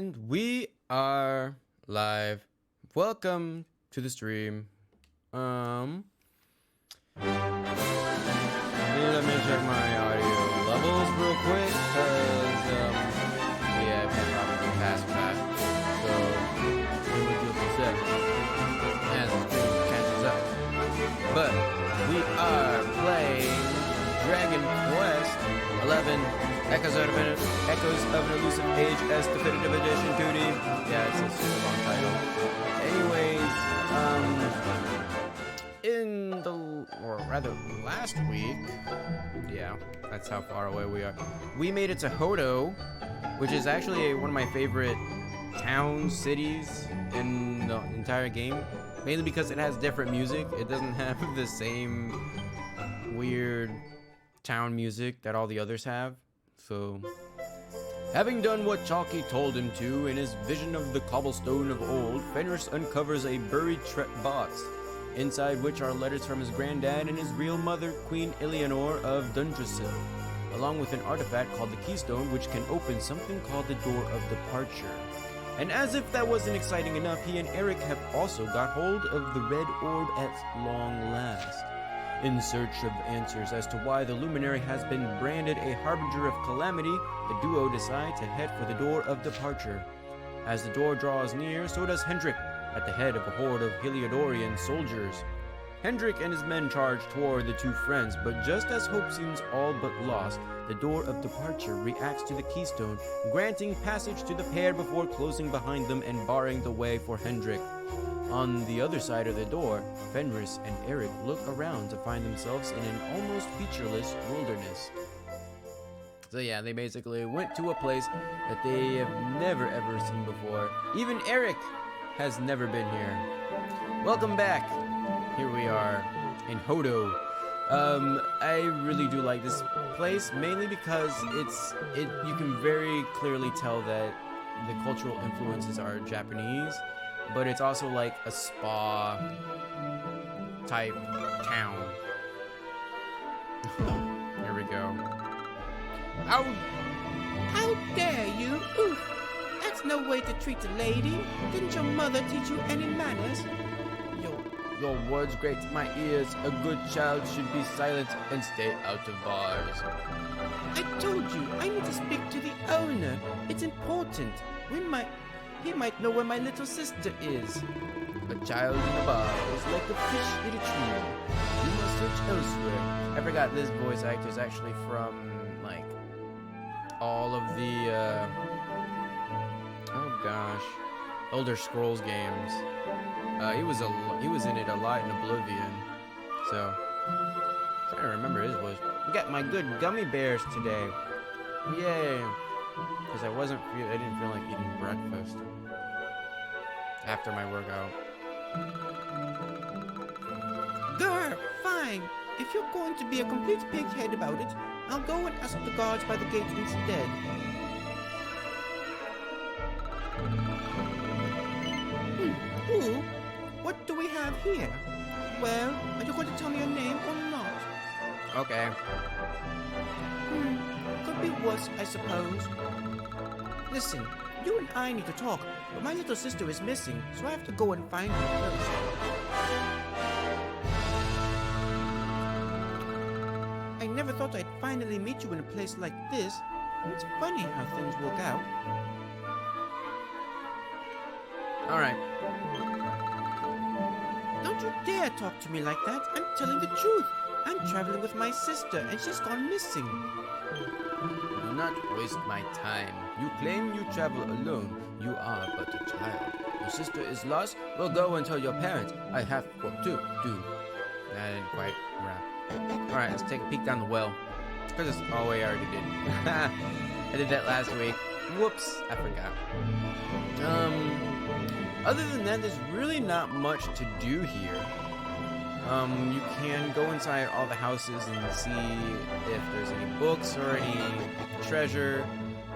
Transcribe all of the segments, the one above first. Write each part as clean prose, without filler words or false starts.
And we are live. Welcome to the stream. Let me check my audio levels real quick, cause yeah, I've had problems with past that. So we would do the set as the stream catches up. But we are playing Dragon Quest 11 Echoes of an Elusive Age as Definitive Edition 2D. Yeah, it's a super long title. Anyways, in the, or rather last week, yeah, that's how far away we are. We made it to Hodo, which is actually one of my favorite towns, cities in the entire game. Mainly because it has different music. It doesn't have the same weird town music that all the others have. So, having done what Chalky told him to in his vision of the cobblestone of old, Fenris uncovers a buried box, inside which are letters from his granddad and his real mother, Queen Eleanor of Dundrasil, along with an artifact called the Keystone, which can open something called the Door of Departure. And as if that wasn't exciting enough, he and Eric have also got hold of the red orb at long last. In search of answers as to why the luminary has been branded a harbinger of calamity, the duo decide to head for the Door of Departure. As the door draws near, so does Hendrik, at the head of a horde of Heliodorian soldiers. Hendrik and his men charge toward the two friends, but just as hope seems all but lost, the Door of Departure reacts to the Keystone, granting passage to the pair before closing behind them and barring the way for Hendrik. On the other side of the door, Fenris and Eric look around to find themselves in an almost featureless wilderness. So yeah, they basically went to a place that they have never ever seen before. Even Eric has never been here. Welcome back. Here we are in Hodo. I really do like this place, mainly because you can very clearly tell that the cultural influences are Japanese. But it's also like a spa type town. Here we go. How dare you? Oof, that's no way to treat a lady. Didn't your mother teach you any manners? Your words grate my ears. A good child should be silent and stay out of bars. I told you, I need to speak to the owner. It's important. He might know where my little sister is. A child in a bar is like a fish in a tree. You must search elsewhere. I forgot this voice actor is actually from, like, all of the, oh gosh, Elder Scrolls games. He was in it a lot in Oblivion. So, I'm trying to remember his voice. I got my good gummy bears today. Yay. Because I didn't feel like eating breakfast after my workout. Grr, fine. If you're going to be a complete pighead about it, I'll go and ask the guards by the gate instead. Ooh, what do we have here? Well, are you going to tell me your name or not? Okay. Could be worse, I suppose. Listen, you and I need to talk, but my little sister is missing, so I have to go and find her first. I never thought I'd finally meet you in a place like this. It's funny how things work out. Alright. Don't you dare talk to me like that. I'm telling the truth. I'm traveling with my sister, and she's gone missing. Do not waste my time. You claim you travel alone. You are but a child. Your sister is lost? Well, go and tell your parents. I have work to do. That didn't quite wrap. Alright, let's take a peek down the well. Because it's, oh wait, I already did. I did that last week. Whoops, I forgot. Other than that, there's really not much to do here. You can go inside all the houses and see if there's any books or any treasure.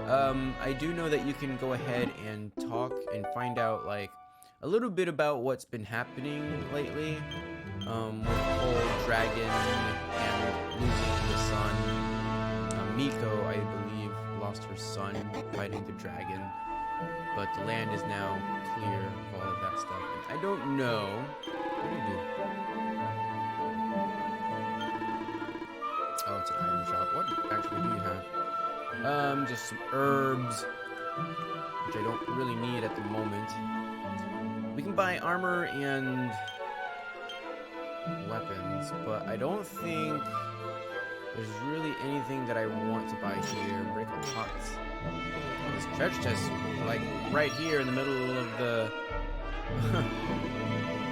I do know that you can go ahead and talk and find out, like, a little bit about what's been happening lately. With the whole dragon and losing the son. Miko, I believe, lost her son fighting the dragon. but the land is now clear of all of that stuff. And I don't know. What do you do? Oh, it's an item shop. What actually do you have? Just some herbs, which I don't really need at the moment. We can buy armor and weapons, but I don't think there's really anything that I want to buy here. Break the pots. This treasure chest, like right here in the middle of the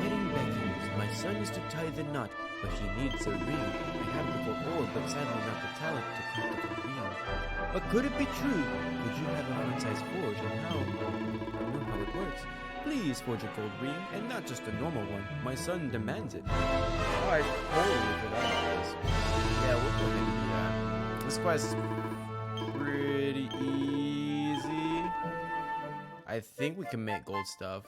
wedding beckons. My son is to tie the knot, but he needs a ring. I have the gold ore, but sadly not the talent to craft the gold ring. But could it be true? Would you have a fun-sized forge, and know how it works? Please forge a gold ring, and not just a normal one. My son demands it. Oh, I totally forgot about this. Yeah, we'll go ahead and do that. This quest is pretty easy. I think we can make gold stuff.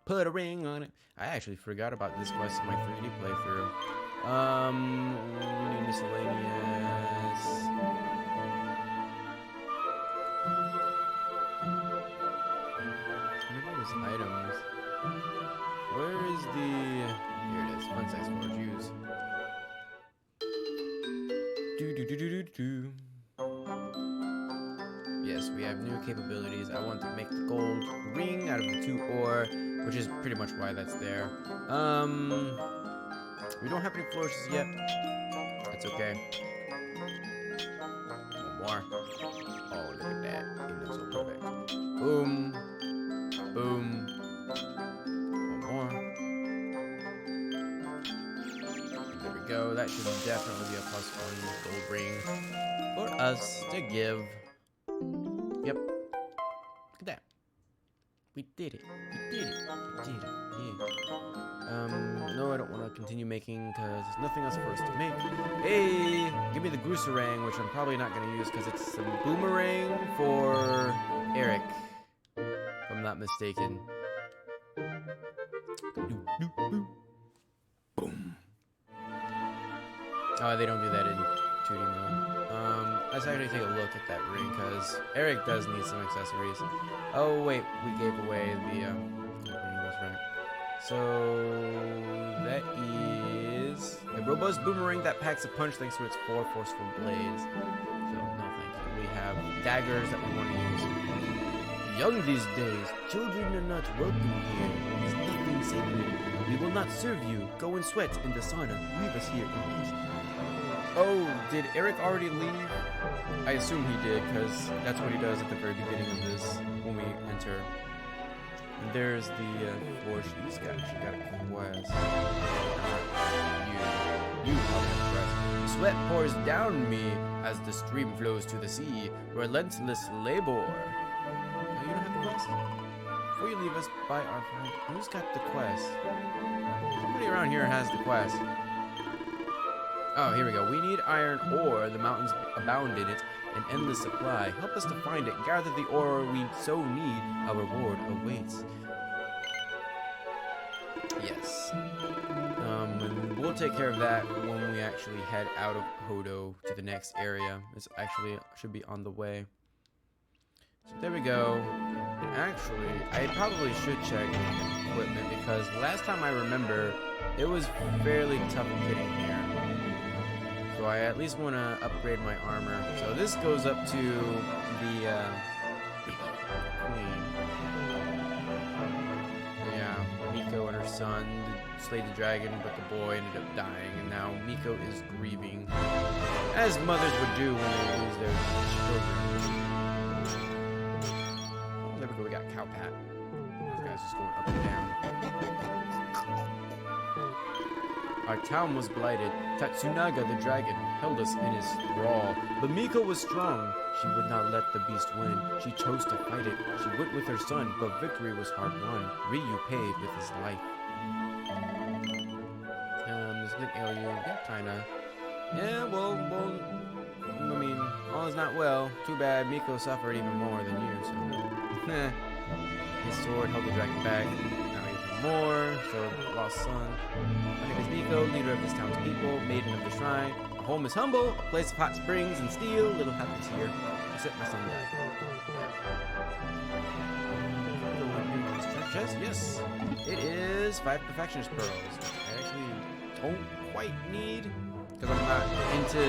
Put a ring on it. I actually forgot about this quest in my 3D playthrough. We need miscellaneous. Items. Where is the... Here it is. Fun size forge. Use. Yes, we have new capabilities. I want to make the gold ring out of the 2 ore, which is pretty much why that's there. We don't have any flourishes yet. That's okay. One more. Oh, look at that. It looks so perfect. Boom. Boom. One more. There we go. That should definitely be a +1 gold ring for us to give. Yep. Look at that. We did it. We did it. We did it. Yeah. No, I don't want to continue making because there's nothing else for us to make. Hey, give me the gooserang, which I'm probably not going to use because it's some boomerang for Eric. If I'm not mistaken. Boom. Oh, they don't do that in 2D mode. Let's actually take a look at that ring, because Eric does need some accessories. Oh, wait, we gave away the, that's right. So, that is a robust boomerang that packs a punch thanks to its 4 forceful blades. So, no thank you. We have daggers that we want to use. Young these days, children are not welcome here. There's nothing sacred. We will not serve you. Go and sweat in the sauna. Leave us here in peace. Oh, did Eric already leave? I assume he did, because that's what he does at the very beginning of this, when we enter. And there's the forge. She got a quest. You probably have a quest. Sweat pours down me as the stream flows to the sea. Relentless labor. Oh, you don't have the quest? Before you leave us by our friend, who's got the quest? Somebody around here has the quest. Oh, here we go. We need iron ore. The mountains abound in it. An endless supply. Help us to find it. Gather the ore we so need. Our reward awaits. Yes. And we'll take care of that when we actually head out of Hodo to the next area. This actually should be on the way. So there we go. And actually, I probably should check equipment because last time I remember, it was fairly tough getting here. So I at least want to upgrade my armor. So this goes up to the queen. Yeah, Miko and her son slayed the dragon, but the boy ended up dying, and now Miko is grieving, as mothers would do when they lose their children. Oh, there we go. We got Cowpat. This guy's just going up and down. Our town was blighted. Tatsunaga the dragon held us in his thrall. But Miko was strong. She would not let the beast win. She chose to fight it. She went with her son, but victory was hard won. Ryu paid with his life. There's an alien. Yeah, kinda. Yeah, well, I mean, all is not well. Too bad Miko suffered even more than you, so. His sword held the dragon back. Now he's more. So, lost son. My name is Miko, leader of this town's people, maiden of the shrine. Our home is humble, a place of hot springs and steel. Little happens here, except my son died. Yes, it is 5 perfectionist pearls. I actually don't quite need, because I'm not into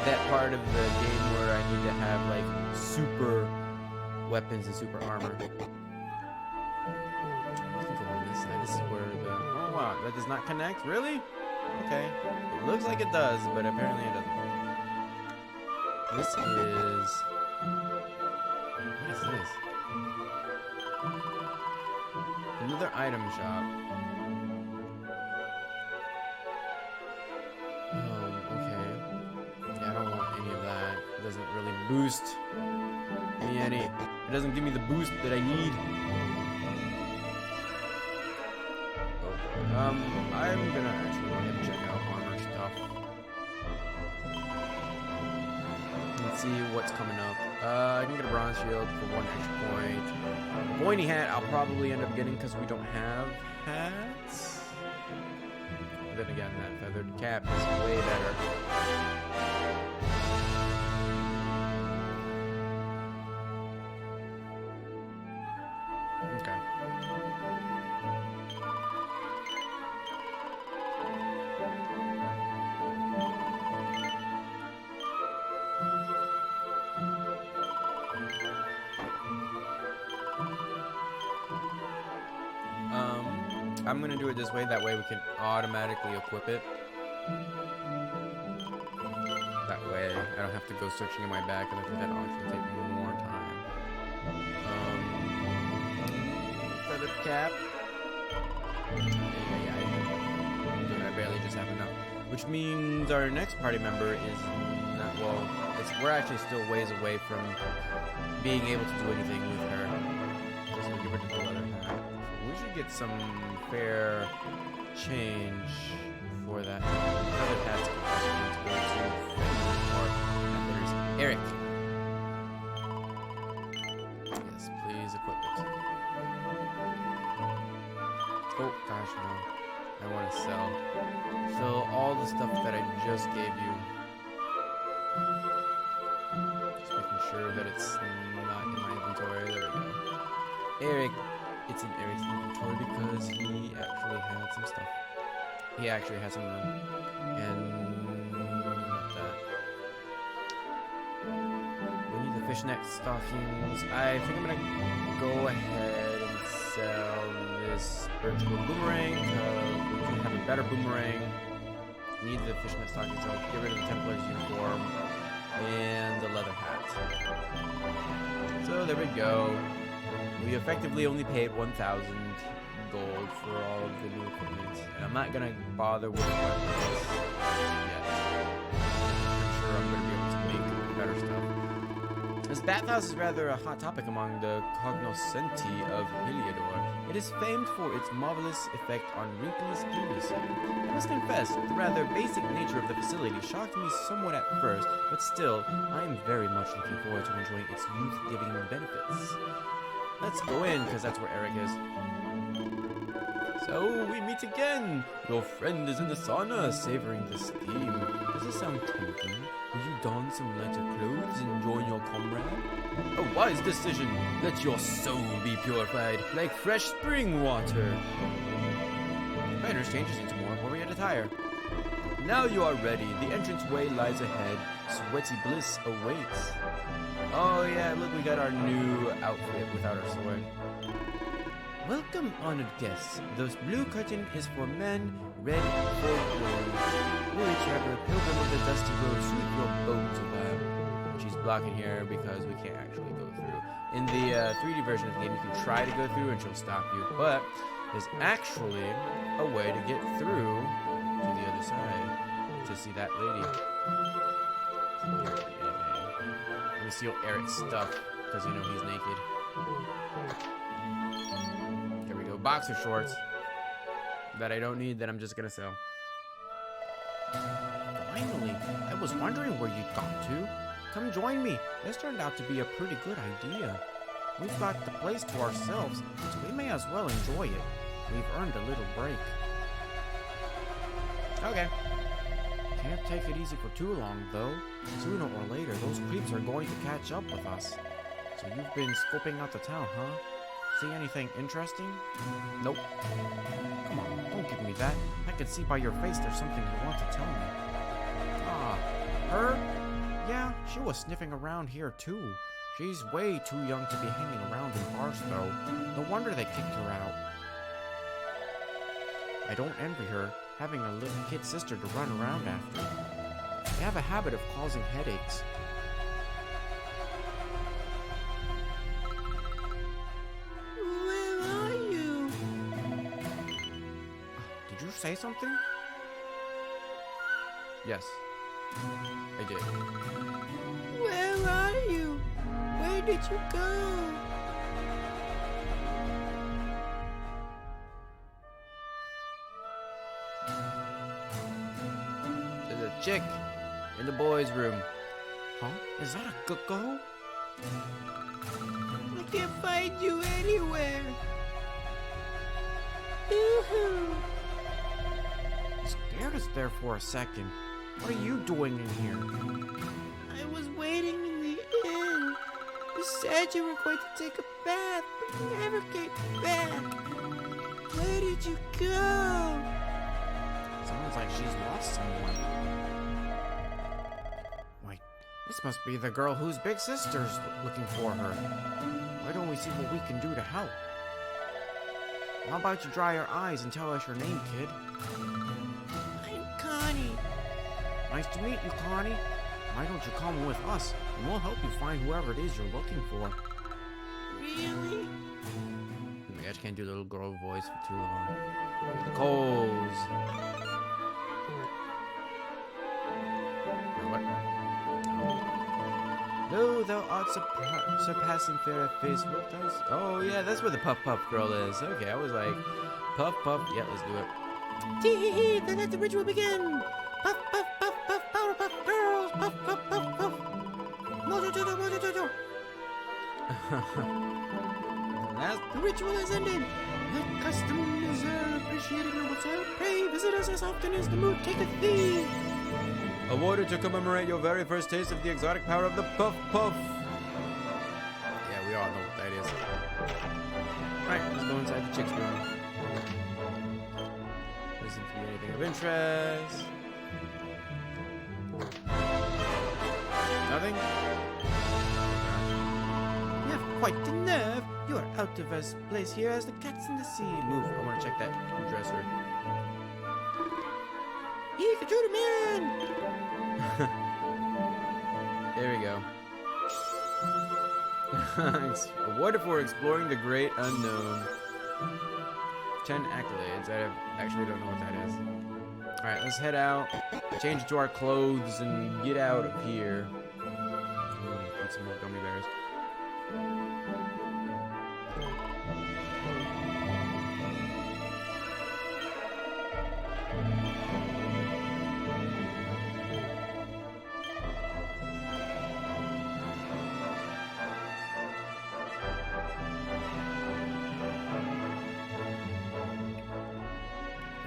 that part of the game where I need to have like super weapons and super armor. I can go on this side. This is where the... Oh wow, that does not connect? Really? Okay. It looks like it does, but apparently it doesn't. This is... What is this? Another item shop. Okay. Yeah, I don't want any of that. It doesn't really boost me any. It doesn't give me the boost that I need. Oh boy. I'm gonna actually go ahead and check out armor stuff. Let's see what's coming up. I can get a bronze shield for 1 extra point. A pointy hat I'll probably end up getting because we don't have hats. But then again, that feathered cap is way better. Okay. I'm gonna do it this way, that way we can automatically equip it. That way I don't have to go searching in my bag, because I think that'll actually take more time. Feather cap. I barely just have enough. Which means our next party member is not, well, we're actually still ways away from being able to do anything with her. Just gonna give her the leather hat. We should get some fair change for that. Other hats could also need to go to there's Eric. Yes, please equip it. Oh gosh, no. I want to sell. Sell all the stuff that I just gave you. Just making sure that it's not in my inventory. There we go. Eric. It's in Eric's inventory because he actually had some stuff. He actually had some room. And that. We need the fishnet stockings. I think I'm gonna go ahead and sell this virtual boomerang because we can have a better boomerang. We need the fishnet stockings, so I'll get rid of the Templar's uniform and the leather hat. So there we go. We effectively only paid 1,000 gold for all of the new equipment, and I'm not gonna bother with weapons yet. I'm sure I'm gonna be able to make better stuff. This bathhouse is rather a hot topic among the cognoscenti of Heliodor. It is famed for its marvelous effect on wrinkly idiocy. I must confess, the rather basic nature of the facility shocked me somewhat at first, but still, I am very much looking forward to enjoying its youth-giving benefits. Let's go in, because that's where Eric is. So, we meet again! Your friend is in the sauna, savoring the steam. Does this sound tempting? Will you don some lighter clothes and join your comrade? A wise decision! Let your soul be purified, like fresh spring water! Fighters changes into more warrior attire. Now you are ready. The entranceway lies ahead. Sweaty bliss awaits. Oh yeah, look, we got our new outfit without our sword. Welcome, honored guests. This blue curtain is for men, red for women. Whichever pilgrim of the dusty road sweep your bones away. She's blocking here because we can't actually go through. In the 3D version of the game, you can try to go through and she'll stop you, but there's actually a way to get through to the other side to see that lady. Let me steal Eric's stuff because you know he's naked. There we go. Boxer shorts that I don't need that I'm just gonna sell. Finally, I was wondering where you'd gone to. Come join me. This turned out to be a pretty good idea. We've got the place to ourselves, so we may as well enjoy it. We've earned a little break. Okay. Can't take it easy for too long, though. Sooner or later, those creeps are going to catch up with us. So you've been scoping out the town, huh? See anything interesting? Nope. Come on, don't give me that. I can see by your face there's something you want to tell me. Ah, her? Yeah, she was sniffing around here too. She's way too young to be hanging around in bars, though. No wonder they kicked her out. I don't envy her, having a little kid sister to run around after. They have a habit of causing headaches. Where are you? Did you say something? Yes, I did. Where are you? Where did you go? There's a chick in the boys' room. Huh? Is that a cuckoo? I can't find you anywhere. Yoo-hoo. Scared us there for a second. What are you doing in here? I was waiting in the inn. You said you were going to take a bath, but you never came back. Where did you go? Sounds like she's lost someone. Wait, this must be the girl whose big sister's looking for her. Why don't we see what we can do to help? How about you dry your eyes and tell us your name, kid? I'm Connie. Nice to meet you, Connie. Why don't you come with us, and we'll help you find whoever it is you're looking for. Really? I just can't do the little girl voice for too long. The Coles. What? No, thou art surpassing fair at face. What does? Oh yeah, that's where the Puff Puff girl is. Okay, I was like, Puff Puff. Yeah, let's do it. Tee-hee-hee, then let the ritual begin. Puff, puff, puff, puff, Powerpuff Girls. Puff, puff, puff, puff. Mojo-jojo, mojo-jojo. The ritual has ended. The custom is appreciated and will sell. Pray visit us as often as the mood taketh thee. Awarded to commemorate your very first taste of the exotic power of the Puff Puff. Yeah, we all know what that is. Alright, let's go inside the chick's room. Doesn't seem to be anything of interest. Nothing? You have quite the nerve. You are out of us place here as the cats in the sea. Move, I want to check that dresser. Pikachu man! There we go. Awarded for exploring the great unknown. 10 accolades. I actually don't know what that is. Alright, let's head out, change to our clothes, and get out of here. Put some more gummy bears.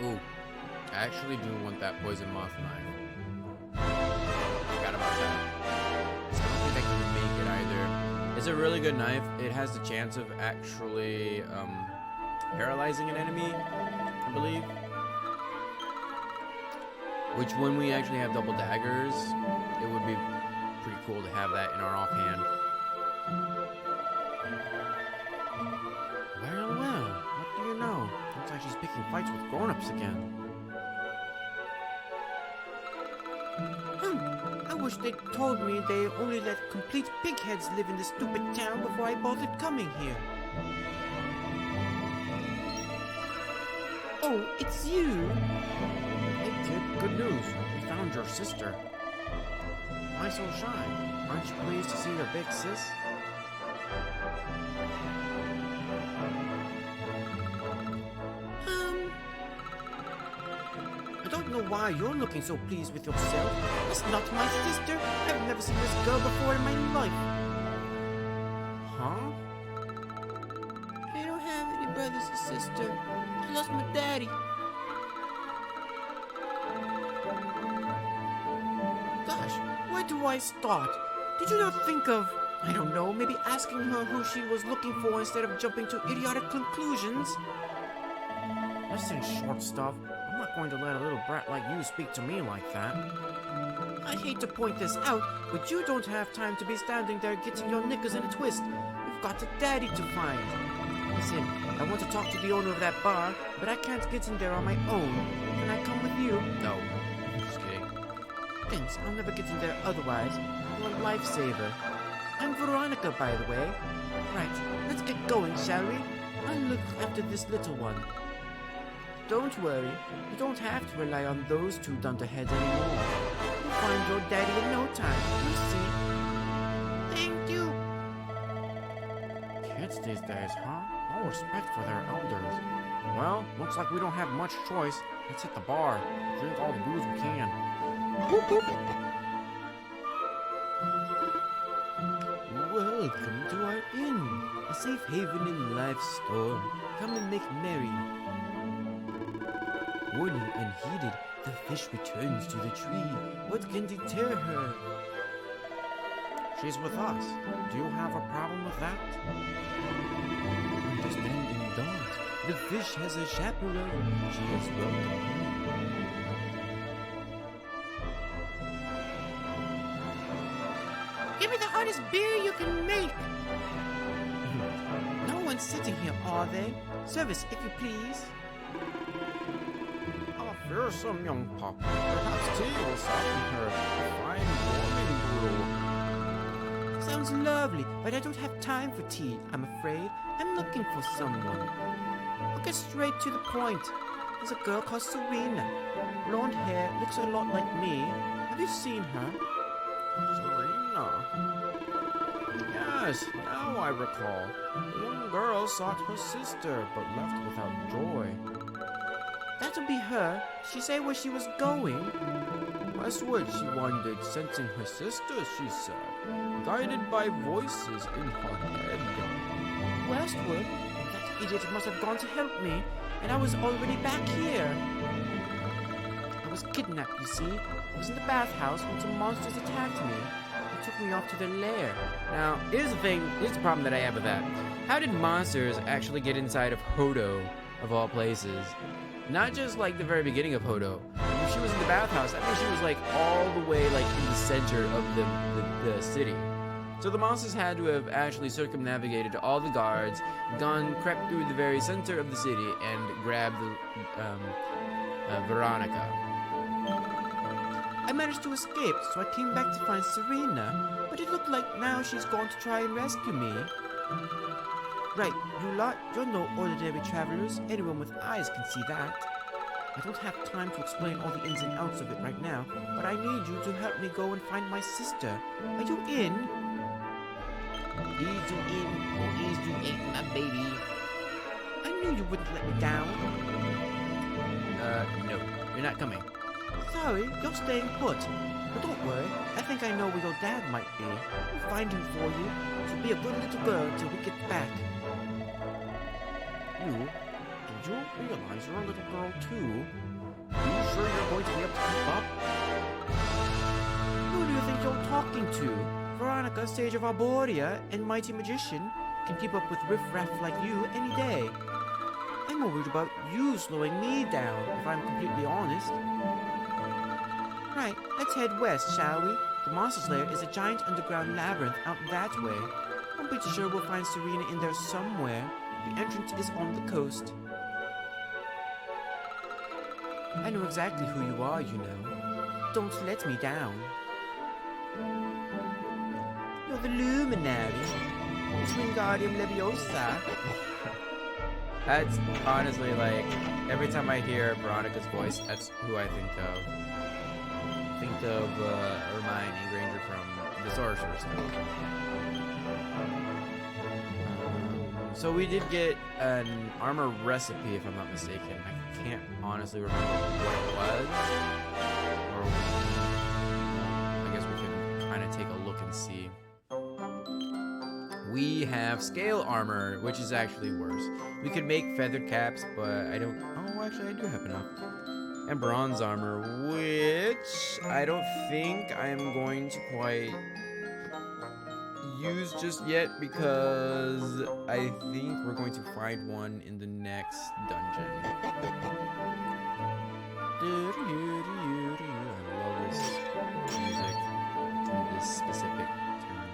Ooh, I actually do want that poison moth knife. Forgot about that. I don't think I can make it either. It's a really good knife. It has the chance of actually paralyzing an enemy, I believe. Which, when we actually have double daggers, it would be pretty cool to have that in our offhand. Well, what do you know? Looks like she's picking fights with grown-ups again. I wish they'd told me they only let complete pigheads live in this stupid town before I bothered coming here. Oh, it's you. Hey kid, good news. We found your sister. Why so shy? Aren't you pleased to see your big sis? I don't know why you're looking so pleased with yourself. That's not my sister. I've never seen this girl before in my life. Huh? I don't have any brothers or sister. I Daddy. Gosh, where do I start? Did you not think of, I don't know, maybe asking her who she was looking for instead of jumping to idiotic conclusions? Listen, short stuff. I'm not going to let a little brat like you speak to me like that. I hate to point this out, but you don't have time to be standing there getting your knickers in a twist. You've got a daddy to find. Listen, I want to talk to the owner of that bar, but I can't get in there on my own. Can I come with you? No. Just kidding. Thanks, I'll never get in there otherwise. You're a lifesaver. I'm Veronica, by the way. Right, let's get going, shall we? I'll look after this little one. Don't worry, you don't have to rely on those two dunderheads anymore. You'll find your daddy in no time, you see. Thank you. Kids these days, huh? No respect for their elders. Well, looks like we don't have much choice. Let's hit the bar. Drink all the booze we can. Boop, boop. Welcome to our inn. A safe haven in life's storm. Come and make merry. Warning unheeded, the fish returns to the tree. What can deter her? She's with us. Do you have a problem with that? Understanding not. The fish has a chaperone. She is welcome. Give me the hardest beer you can make. No one's sitting here, are they? Service, if you please. A fearsome young pup. Perhaps tea will soften her. A fine warming brew. Sounds lovely, but I don't have time for tea, I'm afraid. I'm looking for someone. I'll get straight to the point. There's a girl called Serena. Blonde hair, looks a lot like me. Have you seen her? Serena. Yes, now I recall. The young girl sought her sister, but left without joy. That'll be her. She say where she was going? Westward she wandered, sensing her sister, she said, guided by voices in her head. Westward? That idiot must have gone to help me, and I was already back here. I was kidnapped, you see. I was in the bathhouse when some monsters attacked me. They took me off to their lair. Now, here's the problem that I have with that. How did monsters actually get inside of Hodo, of all places? Not just like the very beginning of Hodo. When she was in the bathhouse, that means she was like all the way like in the center of the city. So the monsters had to have actually circumnavigated all the guards, crept through the very center of the city, and grabbed Veronica. I managed to escape, so I came back to find Serena, but it looked like now she's gone to try and rescue me. Right, you lot, you're no ordinary travelers. Anyone with eyes can see that. I don't have time to explain all the ins and outs of it right now, but I need you to help me go and find my sister. Are you in? Ease you in, or ease you ain't my baby. I knew you wouldn't let me down. No, you're not coming. Sorry, you're staying put. But don't worry, I think I know where your dad might be. We'll find him for you. So be a good little girl till we get back. Did you realize you're a little girl too? Are you sure you're going to be able to keep up? Who do you think you're talking to? Veronica, Sage of Arborea, and Mighty Magician can keep up with riffraff like you any day. I'm more worried about you slowing me down, if I'm completely honest. Right, let's head west, shall we? The Monster's Lair is a giant underground labyrinth out that way. I'm pretty sure we'll find Serena in there somewhere. The entrance is on the coast. I know exactly who you are, you know. Don't let me down. You're the luminary. Wingardium Leviosa. That's honestly like, every time I hear Veronica's voice, that's who I think of. Think of Hermione Granger from The Sorcerer's Stone. So we did get an armor recipe, if I'm not mistaken. I can't honestly remember what it was. Or I guess we can kind of take a look and see We have scale armor, which is actually worse. We could make feathered caps, but I don't... Oh, actually, I do have enough. And bronze armor, which I don't think I am going to quite use just yet because I think we're going to find one in the next dungeon. I love this music in this specific time.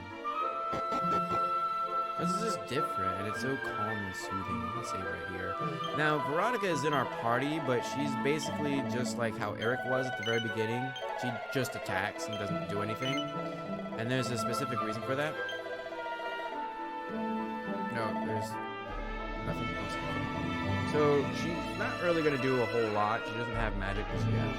This is just different, and it's so calm and soothing, you can say right here. Now, Veronica is in our party, but she's basically just like how Eric was at the very beginning. She just attacks and doesn't do anything. And there's a specific reason for that. No, there's nothing else. So, she's not really going to do a whole lot. She doesn't have magic just yet.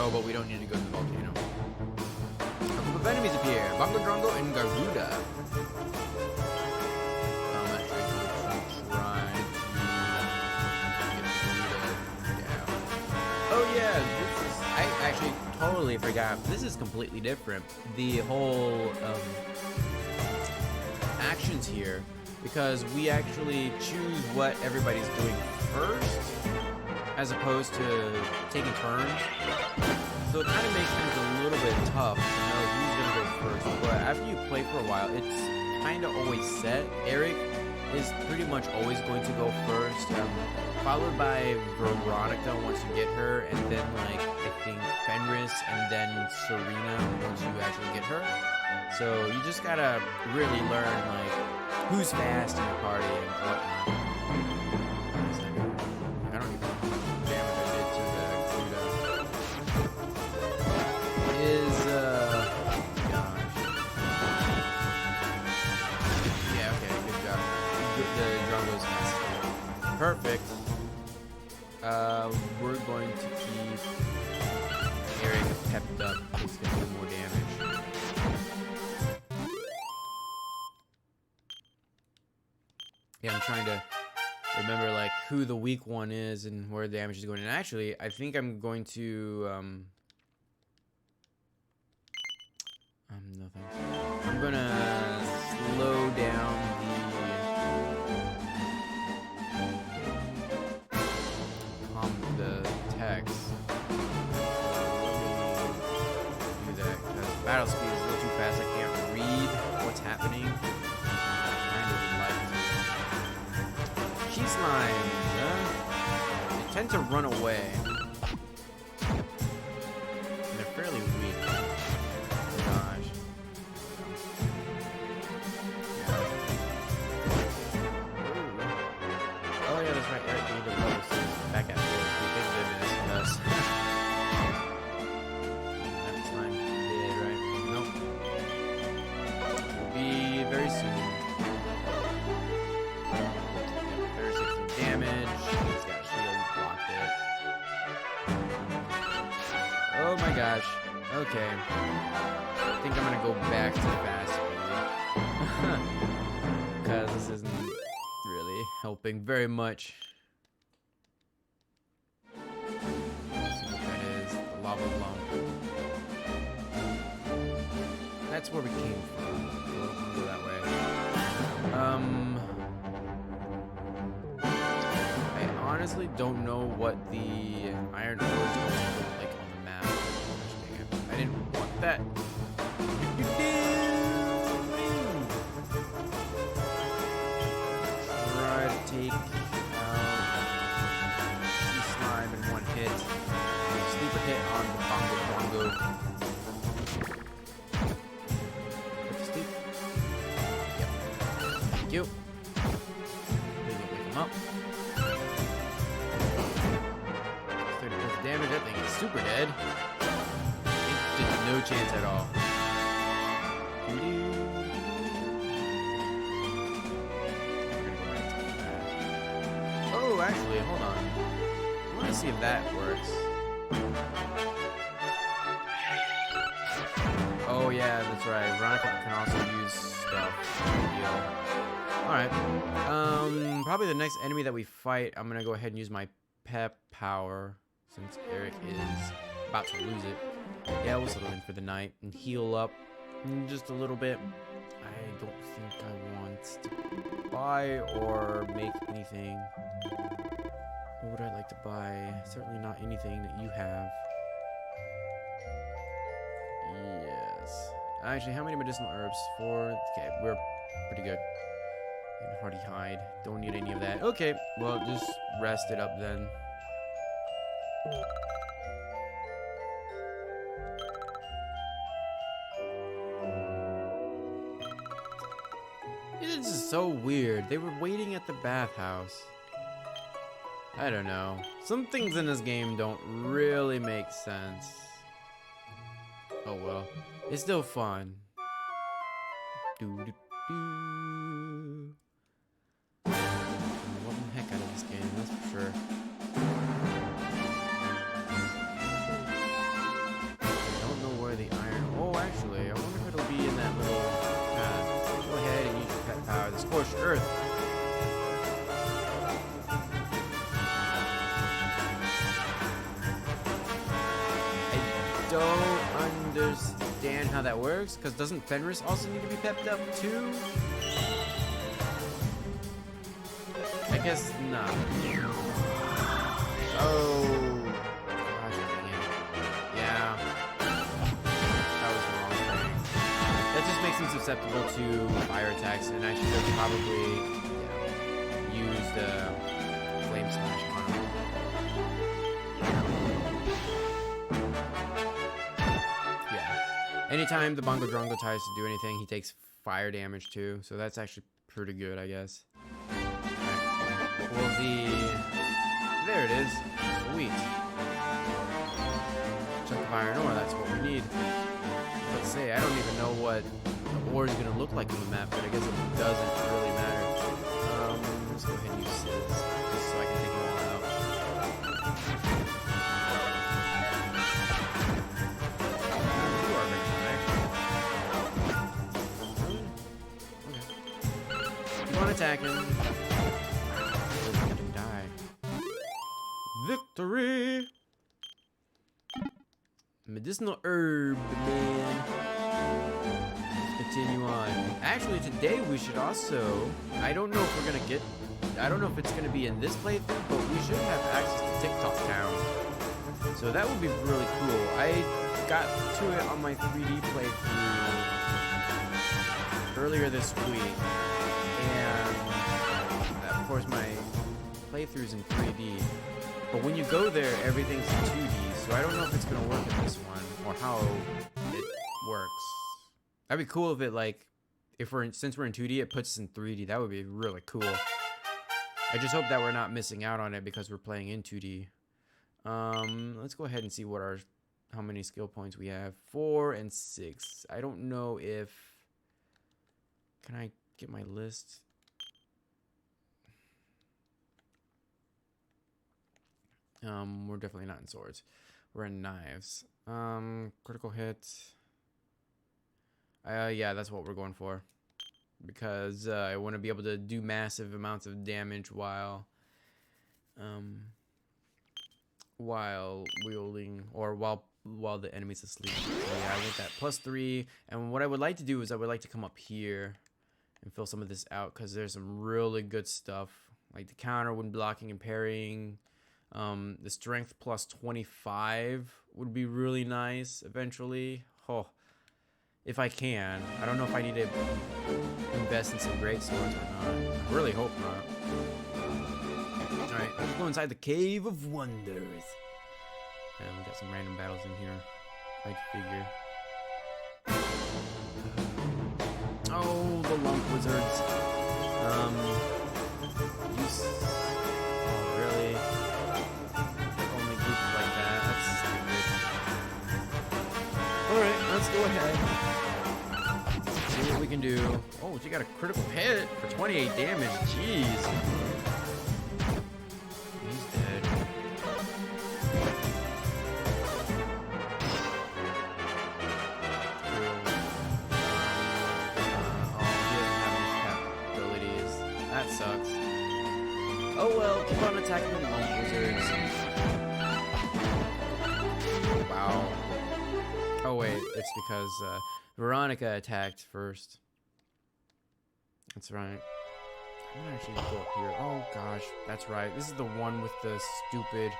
Oh, but we don't need to go to the volcano. A group of enemies appear. Bongo Drongo and Garuda. I'm actually going to try to get Garuda down. Oh yeah, this is... I actually totally forgot. This is completely different. The whole actions here, because we actually choose what everybody's doing first, as opposed to taking turns. So it kind of makes things a little bit tough to know who's going to go first. But after you play for a while, it's kind of always set. Eric is pretty much always going to go first, followed by Veronica once you get her, and then like I think Fenris, and then Serena once you actually get her. So you just gotta really learn like who's fast in your party and whatnot. I don't even know how much damage I did to the Garuda. Gosh. Yeah, okay, good job. The Drongo's fast. Perfect. We're going to keep Eric pepped up. He's gonna do more damage. Yeah, I'm trying to remember like who the weak one is and where the damage is going. And actually, I think I'm going to nothing. I'm gonna slow down the text. Do that because battle speed is a little too fast. I can't read what's happening. Cheese lines, they tend to run away. And they're fairly weak. Gosh. Oh yeah, that's right. Eric gave the lowest back at me. Thank goodness. Yes. That slime did, right? Nope. Will be very soon. Damage. He's got shield, blocked it. Oh my gosh. Okay. I think I'm gonna go back to fast speed. Because this isn't really helping very much. Let's see what that is. The lava lump. That's where we came from. We'll go that way. Honestly don't know what the iron ore is going to look like on the map. I didn't want that. Try to take out slime in one hit. Sleeper hit on the Bongo Bongo. Put to sleep. Yep. Thank you. Please don't wake him up. Damage, that thing is super dead. It did no chance at all. We're gonna go back to that. Oh, actually, hold on. I want to see if that works. Oh yeah, that's right. Veronica can also use stuff to heal. Alright. Probably the next enemy that we fight, I'm gonna go ahead and use my pep power since Eric is about to lose it. Yeah, we'll settle in for the night and heal up just a little bit. I don't think I want to buy or make anything. What would I like to buy? Certainly not anything that you have. Yes. Actually, how many medicinal herbs? 4. Okay, we're pretty good. And hardy hide. Don't need any of that. Okay, well, just rest it up then. This is so weird. They were waiting at the bathhouse. I don't know. Some things in this game don't really make sense. Oh well. It's still fun. Loving the heck out of this game, that's for sure. I don't know where the iron... Oh, actually, I wonder if it'll be in that little path. Go ahead and use your pet power. The scorched earth. I don't understand how that works, because doesn't Fenris also need to be pepped up too? I guess not. Oh, gosh, dang it. Yeah, that was the wrong thing. That just makes him susceptible to fire attacks, and I should have probably used flame slash on him. Anytime the Bongo Drongo tries to do anything, he takes fire damage too. So that's actually pretty good, I guess. Right. Well, there it is. Sweet. Chunk of iron ore, that's what we need. Let's say, I don't even know what the ore is going to look like on the map, but I guess it doesn't really matter. Let's go ahead and use scissors, just so I can take them all out. Attack him. He didn't die. Victory! Medicinal herb, man. Let's continue on. Actually, today we should also... I don't know if we're gonna get... I don't know if it's gonna be in this playthrough, but we should have access to TikTok Town. So that would be really cool. I got to it on my 3D playthrough earlier this week. And of course my playthrough's in 3D, but when you go there everything's in 2D, so I don't know if it's gonna work in this one or how it works. That'd be cool if it, like, since we're in 2D, it puts us in 3D. That would be really cool. I just hope that we're not missing out on it because we're playing in 2D. Let's go ahead and see what how many skill points we have. 4 and 6. I don't know if... Can I get my list? We're definitely not in swords. We're in knives. Critical hit. Yeah, that's what we're going for. Because I want to be able to do massive amounts of damage while wielding, or while the enemy's asleep. So yeah, I want that +3. And what I would like to do is I would like to come up here and fill some of this out, because there's some really good stuff, like the counter when blocking and parrying. The strength +25 would be really nice eventually. Oh, if I can. I don't know if I need to invest in some great swords or not. I really hope not. Alright, let's go inside the Cave of Wonders. And we got some random battles in here, I'd figure. Oh, the lump wizards. Oh, really? Only groups like that. That's stupid. Alright, let's go ahead. See what we can do. Oh, she got a critical hit for 28 damage. Jeez. He's dead. Cool. Oh well, keep on attacking the monk wizards. Wow. Oh wait, it's because Veronica attacked first. That's right. I'm gonna actually go up here. Oh gosh, that's right. This is the one with the stupid...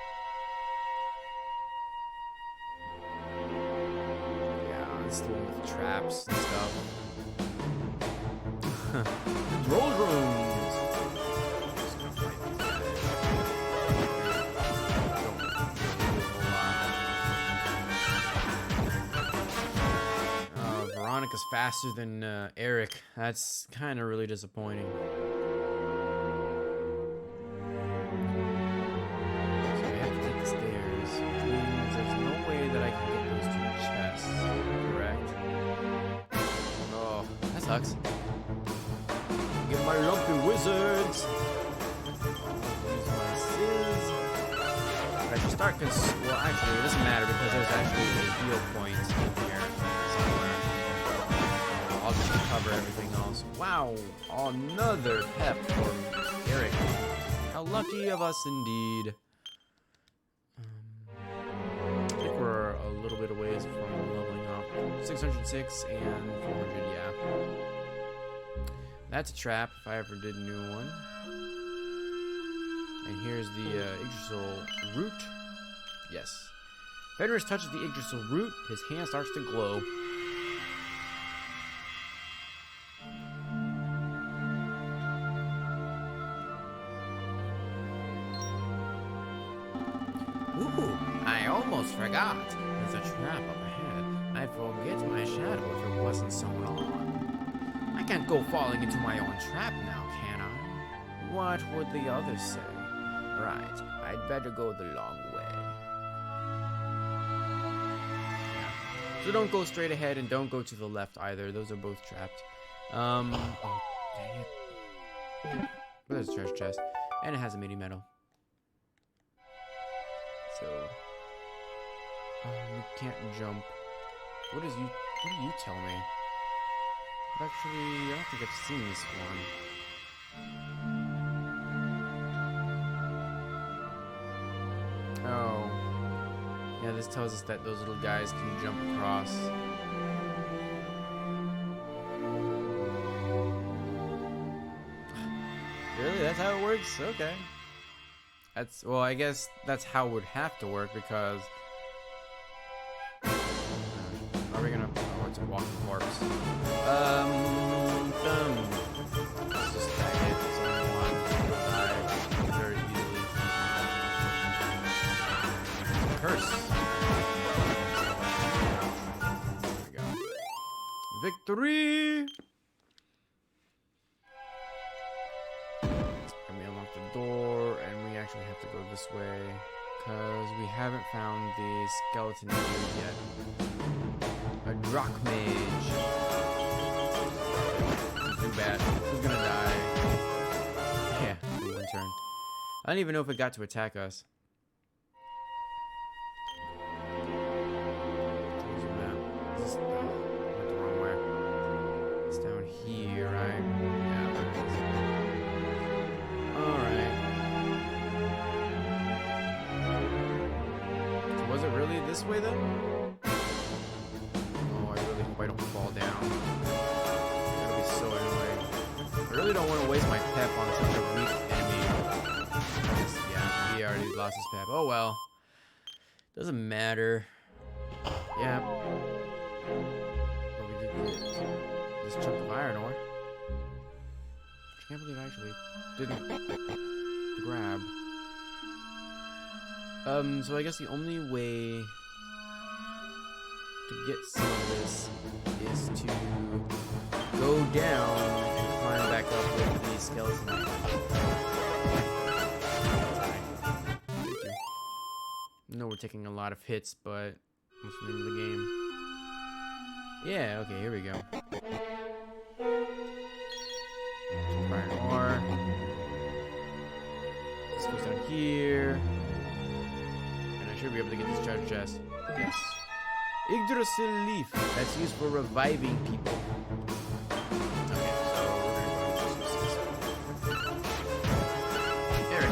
Yeah, this is the one with the traps and stuff. Roll drones! Just gonna fight these guys. Don't really do a whole lot. Veronica's faster than Eric. That's kind of really disappointing. So we have to take the stairs, which means there's no way that I can get those two chests, correct? Oh, that sucks. Get my lumpy wizards! Use my sizz. But I should start well, actually, it doesn't matter because there's actually a heal point in here somewhere. I'll just cover everything else. Wow, another pep for Eric. How lucky of us indeed. I think we're a little bit away from leveling up. 606 and 400, yeah. That's a trap if I ever did a new one. And here's the Yggdrasil root. Yes. Fenris touches the Yggdrasil root, his hand starts to glow. Ooh, I almost forgot. There's a trap up ahead. I'd forget my shadow if it wasn't so long. I can't go falling into my own trap now, can I? What would the others say? Right, I'd better go the long way. Yeah. So don't go straight ahead and don't go to the left either. Those are both trapped. Oh, dang it. But there's a treasure chest. And it has a mini medal. So, you can't jump. What do you tell me? Actually, I don't think I've seen this one. Oh. Yeah, this tells us that those little guys can jump across. Really? That's how it works? Okay. Well, I guess that's how it would have to work because... Are we gonna... Oh, it's a walking corpse. Let's just tag it. Someone will die very easily. Curse. There we go. Victory! And we unlock the door, and we actually have to go this way because we haven't found the skeleton dude yet. A Drock Mage. Too bad. Who's gonna die? Yeah, in one turn. I don't even know if it got to attack us. Where's the map? This went the wrong way. It's down here, right? Yeah, there it is. Alright. So was it really this way then? I don't fall down. That'll be so annoying. I really don't want to waste my pep on such a weak enemy. Yeah, he already lost his pep. Oh well. Doesn't matter. Yeah. But we did get this chunk of iron ore. Which I can't believe I actually didn't grab. So I guess the only way to get some of this is to go down and climb back up with the skeleton. Thank you. I know we're taking a lot of hits, but that's the name of the game. Yeah, okay, here we go. Some iron ore. This goes down here. And I should be able to get this treasure chest. Yes. Yggdrasil leaf. That's used for reviving people. Okay, so we're gonna go use this. Eric.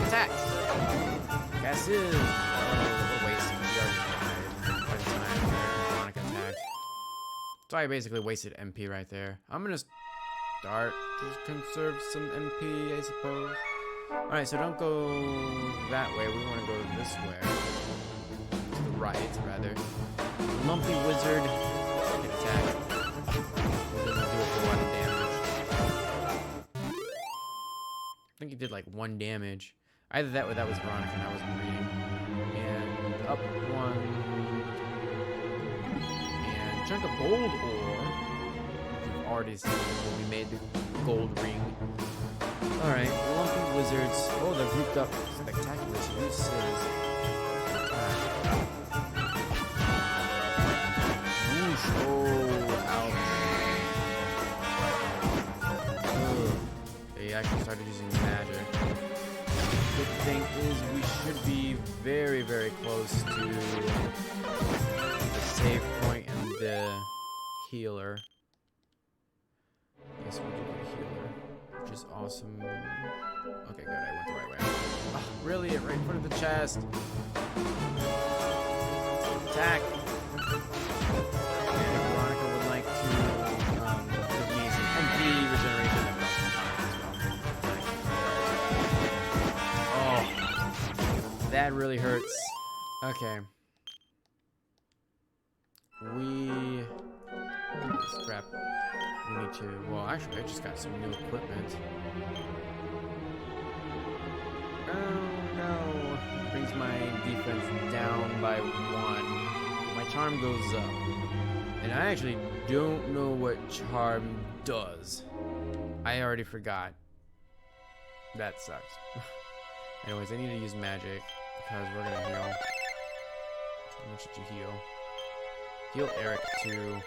Guess is. Oh, waste. We already died by the time Veronica attacked. So I basically wasted MP right there. I'm gonna start to conserve some MP, I suppose. Alright, so don't go that way. We want to go this way. To the right, rather. Lumpy wizard. Second attack. Doesn't do a whole lot of damage. I think he did like 1 damage. Either that or that was Veronica and I wasn't reading. And up 1. And chunk of gold ore. You've already seen when we made the gold ring. Alright, lumpy wizards. Oh, they're grouped up. Spectacular uses. Whoosh. Oh, ouch. Ugh. They actually started using magic. Good thing is we should be very, very close to the save point and the healer. Yes, we do get a healer, which is awesome. Okay, good. I went the right way. Oh, really? Right in front of the chest. Attack. And if Veronica would like to give me some MP regeneration, that would also be fine as well. Oh, that really hurts. Okay. Scrap. We need to. Well, actually, I just got some new equipment. Oh no! Brings my defense down by 1. My charm goes up. And I actually don't know what charm does. I already forgot. That sucks. Anyways, I need to use magic because we're gonna heal. How much did you heal? Heal Eric too.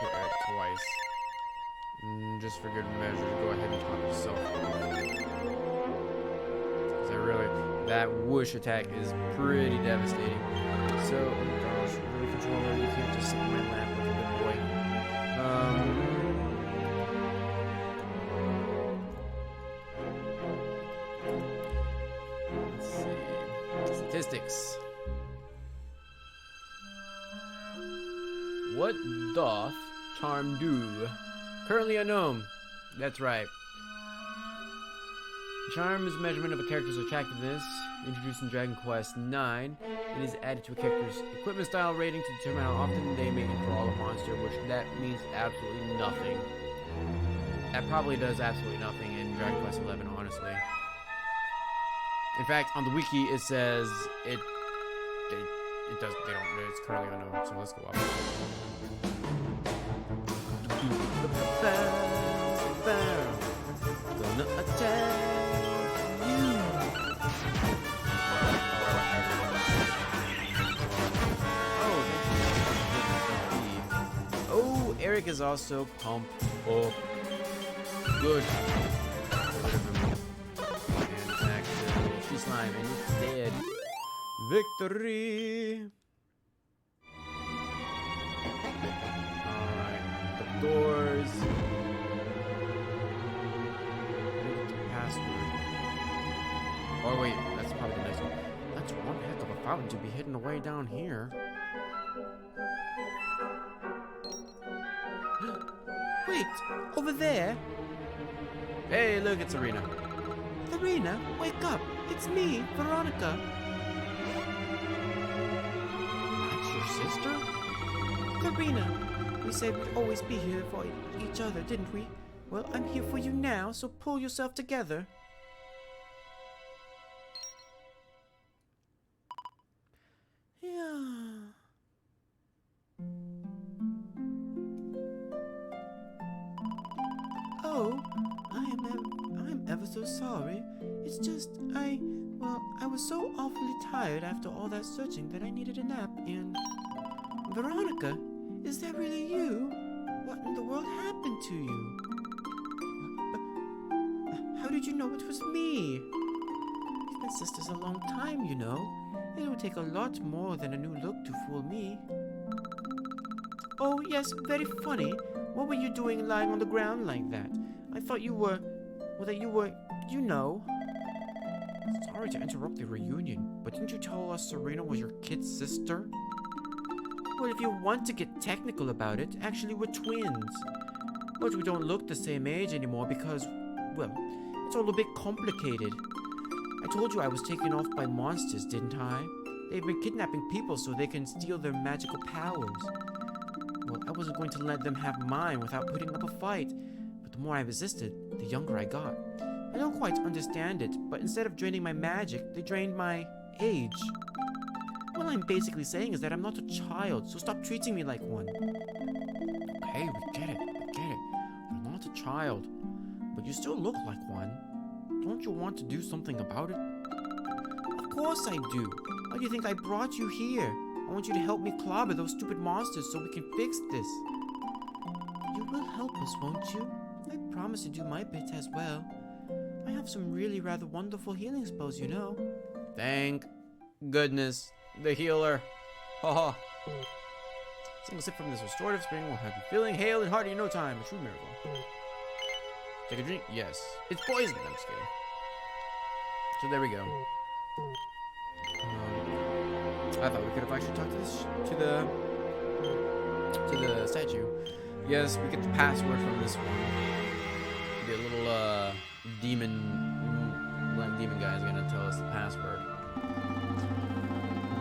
Heal Eric twice. Just for good measure, go ahead and top yourself off. Because I really, that whoosh attack is pretty devastating. So, oh my gosh, really controller, you can't just sit in my lap like a good boy. Let's see. Statistics. What doth charm do? Currently unknown. That's right. Charm is a measurement of a character's attractiveness, introduced in Dragon Quest IX. It is added to a character's equipment style rating to determine how often they may enthrall a monster, which that means absolutely nothing. That probably does absolutely nothing in Dragon Quest XI, honestly. In fact, on the wiki it says it does. They don't. It's currently unknown. So let's go up. Gonna attack you. Oh, Eric is also pumped up. Good. And attack the slime, and it's dead. Victory. Alright, the doors. Oh wait, that's probably the next one. That's one heck of a fountain to be hidden away down here. Wait, over there? Hey, look, it's Arena. Arena, wake up. It's me, Veronica. That's your sister? Arena, we said we'd always be here for each other, didn't we? Well, I'm here for you now, so pull yourself together. Oh, I'm ever so sorry. It's just, I was so awfully tired after all that searching that I needed a nap, and... Veronica, is that really you? What in the world happened to you? How did you know it was me? We've been sisters a long time, you know. It would take a lot more than a new look to fool me. Oh, yes, very funny. What were you doing lying on the ground like that? I thought you were... Well, that you were... You know. Sorry to interrupt the reunion, but didn't you tell us Serena was your kid sister? Well, if you want to get technical about it, actually we're twins. But we don't look the same age anymore because, well, it's all a bit complicated. I told you I was taken off by monsters, didn't I? They've been kidnapping people so they can steal their magical powers. Well, I wasn't going to let them have mine without putting up a fight, but the more I resisted, the younger I got. I don't quite understand it, but instead of draining my magic, they drained my age. What I'm basically saying is that I'm not a child, so stop treating me like one. Okay, we get it. You're not a child, but you still look like one. Don't you want to do something about it? Of course I do. Why do you think I brought you here? I want you to help me clobber those stupid monsters so we can fix this. You will help us, won't you? I promise to do my bit as well. I have some really rather wonderful healing spells, you know. Thank goodness. The healer. Haha. Single sip from this restorative spring will have you feeling hale and hearty in no time. A true miracle. Take a drink? Yes. It's poison. I'm just kidding. So there we go. I thought we could have actually talked to the statue. Yes, we get the password from this one. The little black demon guy is gonna tell us the password.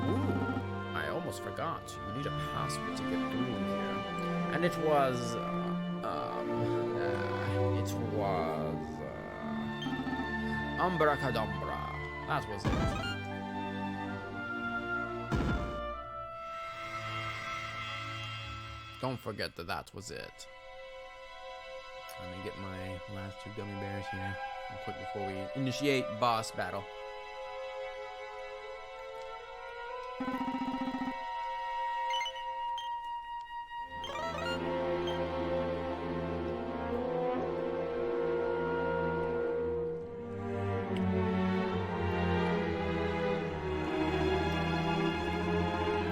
Ooh, I almost forgot. You need a password to get through here, and it was Umbracadabra. That was it. Don't forget that was it. Let me get my last two gummy bears here real quick before we initiate boss battle.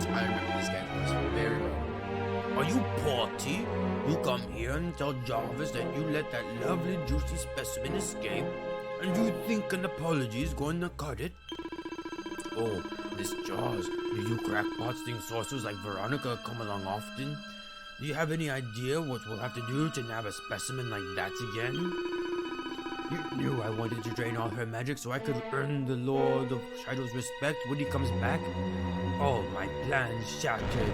I remember this guy's voice very well. Are you party? You come here and tell Jarvis that you let that lovely juicy specimen escape? And you think an apology is going to cut it? Oh, Miss Jaws, do you crackpots think sorcerers like Veronica come along often? Do you have any idea what we'll have to do to nab a specimen like that again? You knew I wanted to drain all her magic so I could earn the Lord of Shadow's respect when he comes back? All my plans shattered.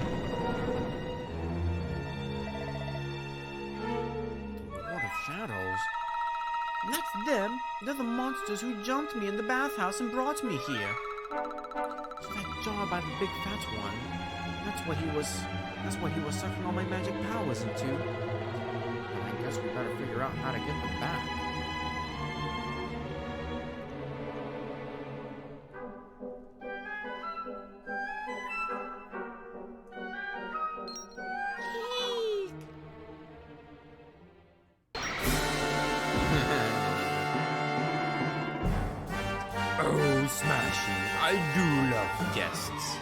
Lord of Shadows? That's them. They're the monsters who jumped me in the bathhouse and brought me here. So that jar by the big fat one. That's what he was sucking all my magic powers into. I guess we better figure out how to get them back. Oh, smashing. I do love guests.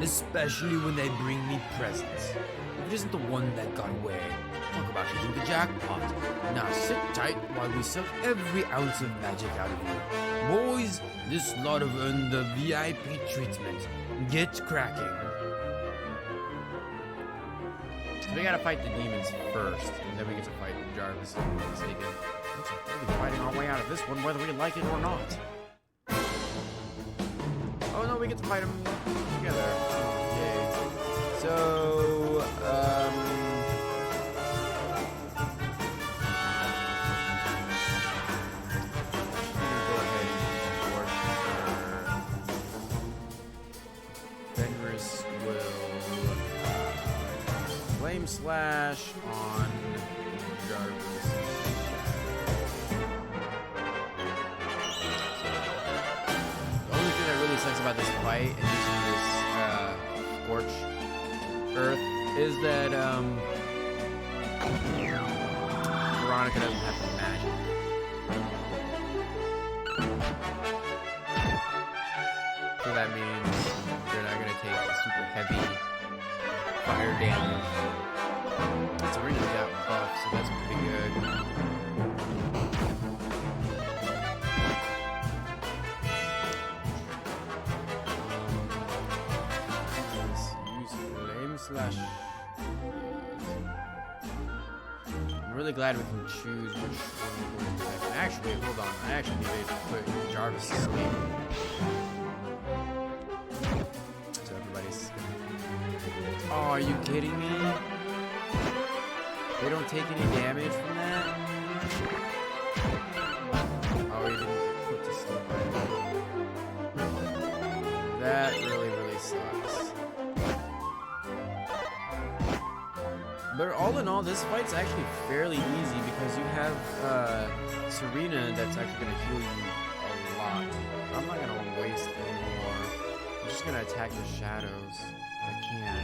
Especially when they bring me presents. If it isn't the one that got away, talk about hitting the jackpot. Now sit tight while we suck every ounce of magic out of you. Boys, this lot have earned the VIP treatment. Get cracking. So we gotta fight the demons first, and then we get to fight Jarvis if I'm not mistaken. We'll be fighting our way out of this one whether we like it or not. Oh no, we get to fight them together. Okay. So, go ahead and Fenris will Flame Slash on Jarvis. The only thing that really sucks about this fight and using this Scorch Earth is that Veronica doesn't have the magic. So that means they're not gonna take the super heavy fire damage. Serena's got buff, so that's pretty good. slash. I'm really glad we can choose which one we're going to attack. Actually, hold on. I actually need to put Jarvis to sleep. So everybody's. Oh, are you kidding me? They don't take any damage from that? Oh, he didn't get put to sleep. That really, really sucks. But all in all, this fight's actually fairly easy because you have Serena that's actually going to heal you a lot. I'm not going to waste any more. I'm just going to attack the shadows if I can.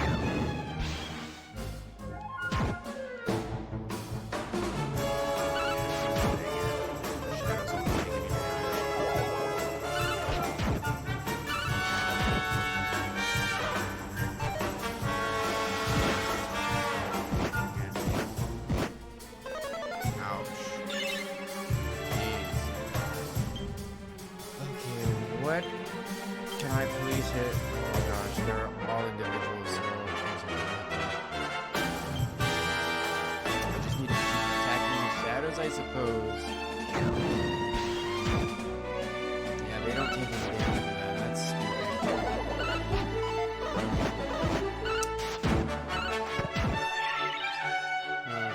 What can I please hit? Oh gosh, they're all individuals, so I just need to keep attacking the shadows, I suppose. Yeah, they don't take any damage from that. That's stupid. Okay.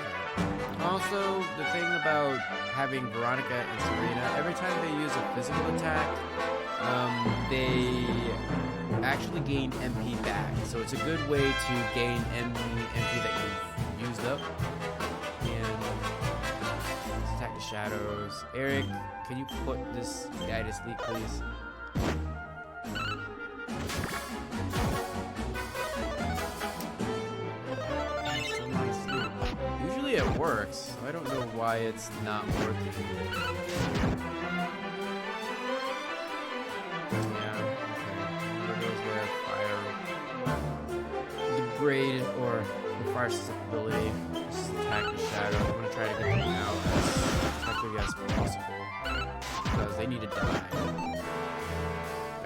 Also, the thing about having Veronica and Serena, every time they use a physical attack, they actually gain MP back, so it's a good way to gain MP that you've used up. And let's attack the shadows. Eric, can you put this guy to sleep, please? Still not asleep. Usually it works, so I don't know why it's not working. Degrade or fire susceptibility. Just attack the shadow. I'm gonna try to get them out as quickly as possible because they need to die. That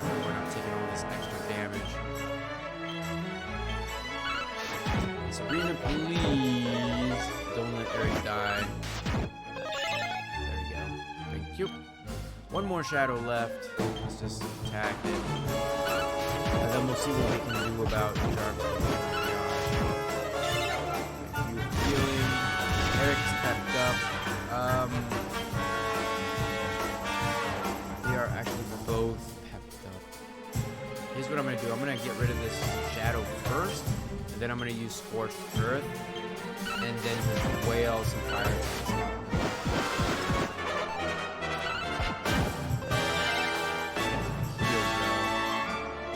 way we're not taking all this extra damage. Serena, please don't let Eric die. There we go. Thank you. One more shadow left. Let's just attack it. And then we'll see what we can do about Jarvis. Healing. Eric's pepped up. They are actually both pepped up. Here's what I'm gonna do. I'm gonna get rid of this shadow first, and then I'm gonna use Scorched Earth, and then whale some fire.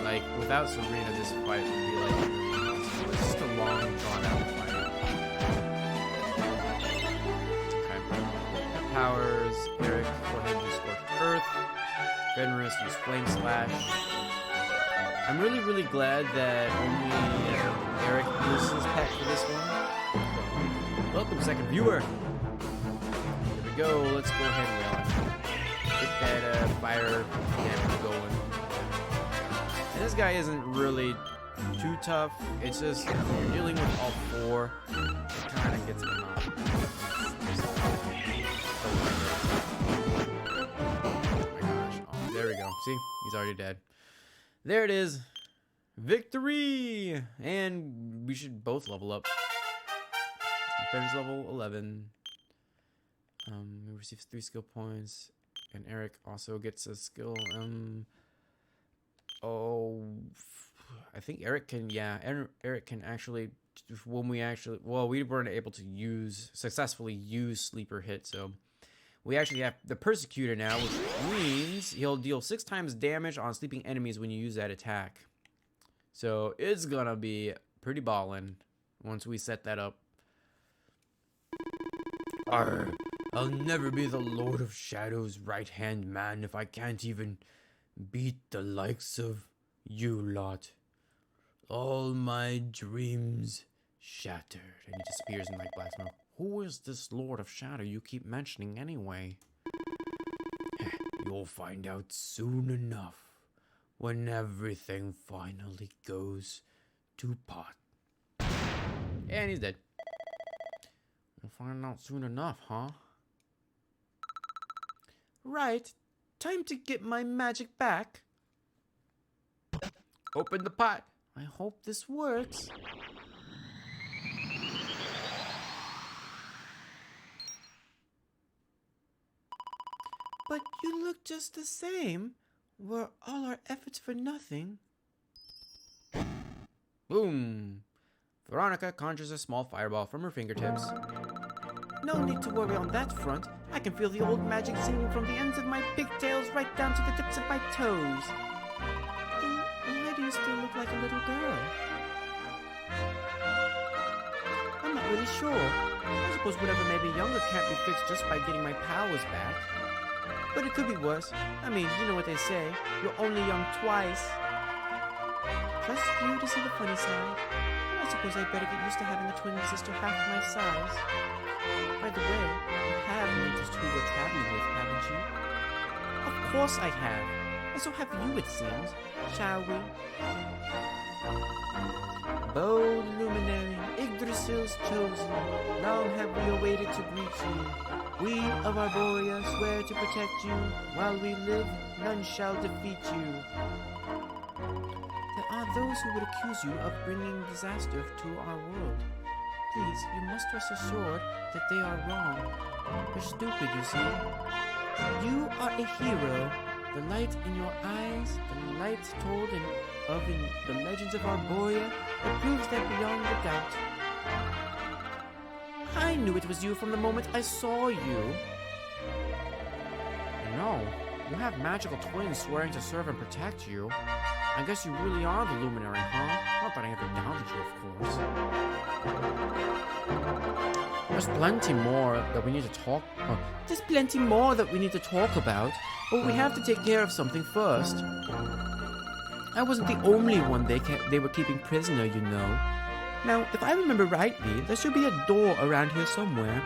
Like, without Serena, this fight would be like it's just a long, drawn-out fight. Okay. Powers. Eric, go ahead and use Scorched Earth. Fenris, use Flame Slash. I'm really, really glad that only Eric uses his pet for this one. Welcome, second viewer. Here we go. Let's go ahead and get that fire damage going. And this guy isn't really too tough. It's just you're dealing with all four. It kind of gets him off. Oh my gosh. Oh, there we go. See? He's already dead. There it is. Victory! And we should both level up. Fenris level 11. We receive 3 skill points. And Eric also gets a skill. I think Eric can, yeah, Eric can actually, when we actually, well, we weren't able to successfully use Sleeper Hit, so we actually have the Persecutor now, which means he'll deal 6 times damage on sleeping enemies when you use that attack. So it's gonna be pretty ballin' once we set that up. Arr, I'll never be the Lord of Shadow's right-hand man if I can't even beat the likes of you lot. All my dreams shattered. And he disappears in like black smoke. Who is this Lord of Shadow you keep mentioning anyway? You'll find out soon enough when everything finally goes to pot. And he's dead. We'll find out soon enough, huh? Right. Time to get my magic back. Open the pot. I hope this works. But you look just the same. Were all our efforts for nothing? Boom. Veronica conjures a small fireball from her fingertips. No need to worry on that front. I can feel the old magic singing from the ends of my pigtails right down to the tips of my toes. Then why do you still look like a little girl? I'm not really sure. I suppose whatever made me younger can't be fixed just by getting my powers back. But it could be worse. I mean, you know what they say. You're only young twice. Just you to see the funny side. I suppose I'd better get used to having a twin sister half my size. By the way, you have noticed who we're traveling with, haven't you? Of course I have. And so have you, it seems. Shall we? Bold luminary, Yggdrasil's chosen. Long have we awaited to greet you. We of Arborea swear to protect you. While we live, none shall defeat you. There are those who would accuse you of bringing disaster to our world. Please, you must rest assured that they are wrong. They're stupid, you see. You are a hero. The light in your eyes, the light told of in the legends of Arborea, it proves that beyond a doubt. I knew it was you from the moment I saw you. No, you have magical twins swearing to serve and protect you. I guess you really are the Luminary, huh? Not that I ever doubted you, of course. There's plenty more that we need to talk. There's plenty more that we need to talk about, but we have to take care of something first. I wasn't the only one they were keeping prisoner, you know. Now, if I remember rightly, there should be a door around here somewhere.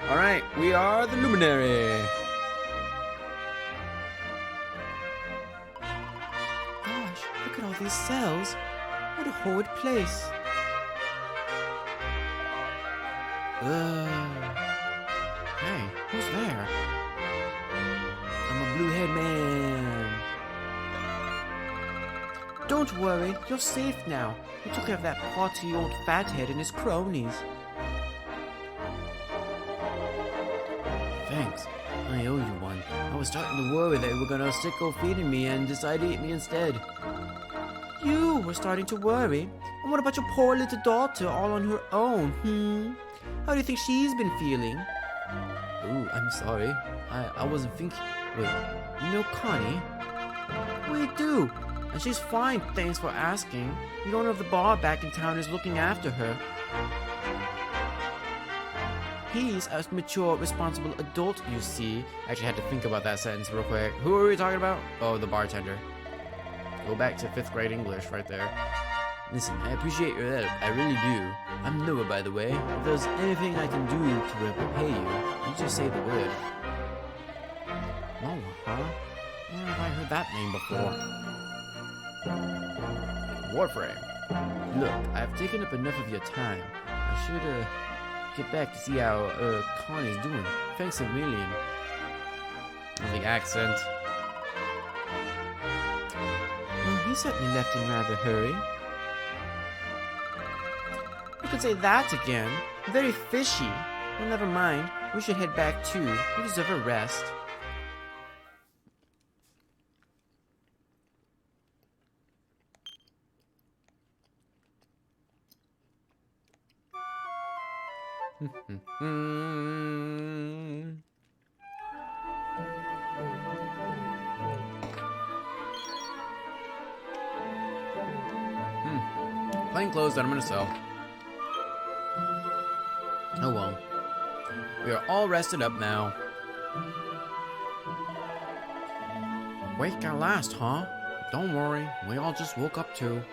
Alright, we are the Luminary. Gosh, look at all these cells. What a horrid place. Hey, who's there? I'm a blue-haired man. Don't worry, you're safe now. We took care of that haughty old fathead and his cronies. Thanks. I owe you one. I was starting to worry they were gonna sicko feeding me and decide to eat me instead. You were starting to worry? And what about your poor little daughter all on her own, How do you think she's been feeling? Ooh, I'm sorry. I wasn't thinking. Wait, you know Connie? We do. And she's fine, thanks for asking. The owner of the bar back in town is looking after her. He's a mature, responsible adult, you see. I actually had to think about that sentence real quick. Who are we talking about? Oh, the bartender. Go back to 5th grade English right there. Listen, I appreciate your help. I really do. I'm Noah, by the way. If there's anything I can do to repay you, you just say the word. Noah, huh? Where have I heard that name before? Warframe. Look, I've taken up enough of your time. I should, get back to see how, Connie's doing. Thanks a million. The accent. Well, he certainly left in rather a hurry. You could say that again. Very fishy. Well, never mind. We should head back too. We deserve a rest. Plain clothes that I'm gonna sell. Oh well. We are all rested up now. Wake at last, huh? Don't worry, we all just woke up too.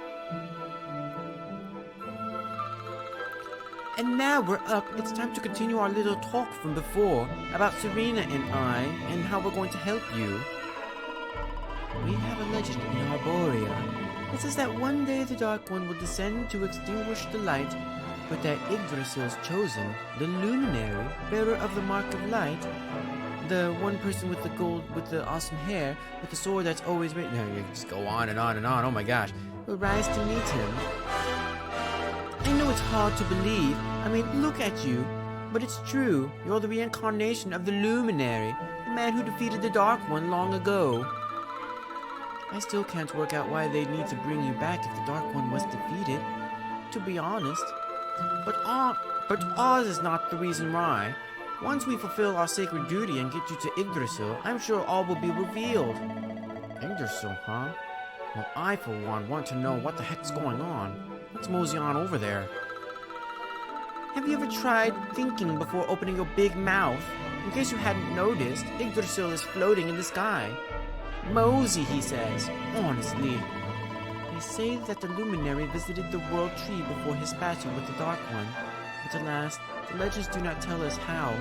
And now we're up. It's time to continue our little talk from before about Serena and I and how we're going to help you. We have a legend in Arborea. It says that one day the Dark One will descend to extinguish the light, but that Yggdrasil's chosen, the luminary, bearer of the mark of light, the one person with the awesome hair, with the sword that's always ready. No, you just go on and on and on. Oh my gosh. Will rise to meet him. I know it's hard to believe. I mean, look at you. But it's true. You're the reincarnation of the luminary, the man who defeated the Dark One long ago. I still can't work out why they need to bring you back if the Dark One was defeated, to be honest. But Oz is not the reason why. Once we fulfill our sacred duty and get you to Yggdrasil, I'm sure all will be revealed. Yggdrasil, huh? Well, I, for one, want to know what the heck's going on. Let's mosey on over there. Have you ever tried thinking before opening your big mouth? In case you hadn't noticed, Yggdrasil is floating in the sky. Mosey, he says. Honestly. They say that the luminary visited the world tree before his battle with the Dark One. But alas, the legends do not tell us how.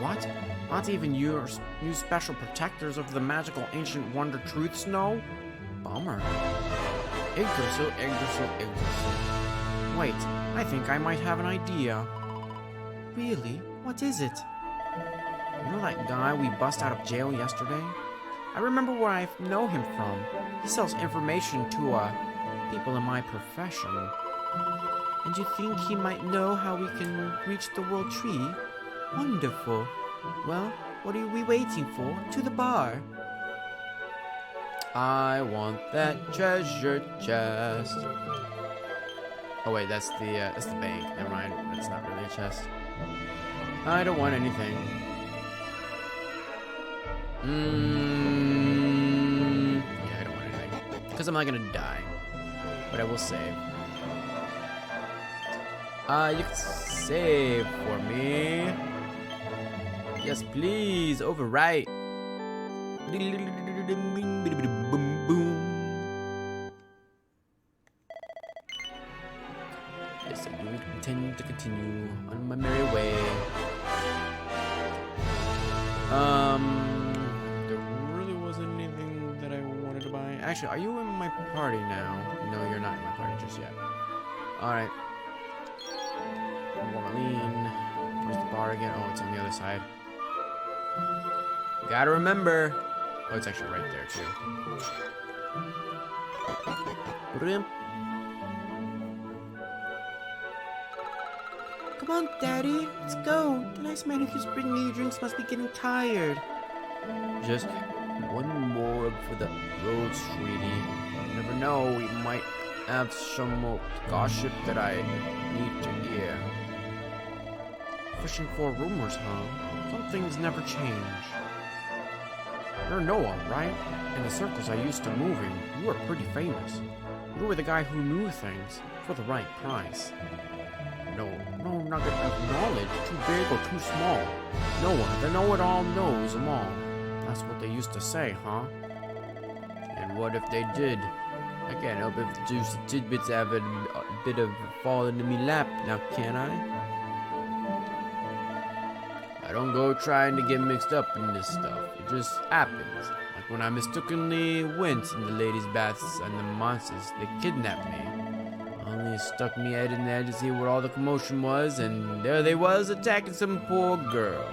What? Not even you special protectors of the magical ancient wonder truths know? Bummer. Yggdrasil, Yggdrasil, Yggdrasil. Wait, I think I might have an idea. Really? What is it? You know that guy we bust out of jail yesterday? I remember where I know him from. He sells information to, people in my profession. And you think he might know how we can reach the world tree? Wonderful. Well, what are we waiting for? To the bar. I want that treasure chest. Oh wait, that's the bank. Never mind. That's not really a chest. I don't want anything. Yeah, I don't want anything. Because I'm not gonna die. But I will save. You can save for me. Yes, please. Overwrite. Yes, I do intend to continue on my merry way. There really wasn't anything that I wanted to buy. Actually, are you in my party now? No, you're not in my party just yet. Alright. Marlene. Where's the bar again? Oh, it's on the other side. Gotta remember. Oh, it's actually right there, too. Brim. Come on, Daddy. Let's go. The nice man who keeps bringing me drinks must be getting tired. Just one more for the road, sweetie. You never know, we might have some more gossip that I need to hear. Fishing for rumors, huh? Some things never change. You're Noah, right? In the circles I used to move in, you were pretty famous. You were the guy who knew things for the right price. No nugget of knowledge, too big or too small. Noah, the know-it-all knows them all. That's what they used to say, huh? And what if they did? I can't help if the juicy tidbits have a bit of fall into me lap, now can I? I don't go trying to get mixed up in this stuff. It just happens. Like when I mistakenly went in the ladies' baths and the monsters, they kidnapped me. Only stuck me head in there to see what all the commotion was, and there they was attacking some poor girl.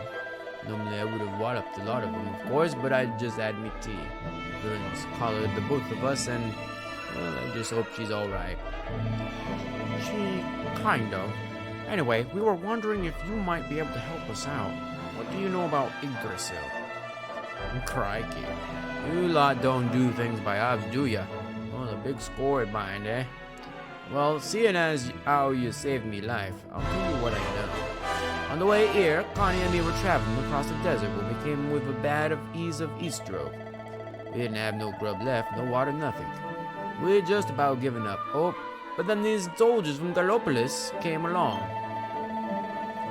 Normally I would have walloped a lot of them, of course, but I just had me tea. The villains collared the both of us, and, well, I just hope she's alright. She kind of. Anyway, we were wondering if you might be able to help us out. What do you know about Yggdrasil? Crikey. You lot don't do things by halves, do ya? Well, a big score in mind, eh? Well, seeing as how you saved me life, I'll tell you what I know. On the way here, Connie and me were traveling across the desert when we came with a bad of ease of heat stroke. We didn't have no grub left, no water, nothing. We'd just about given up. Oh, but then these soldiers from Gallopolis came along.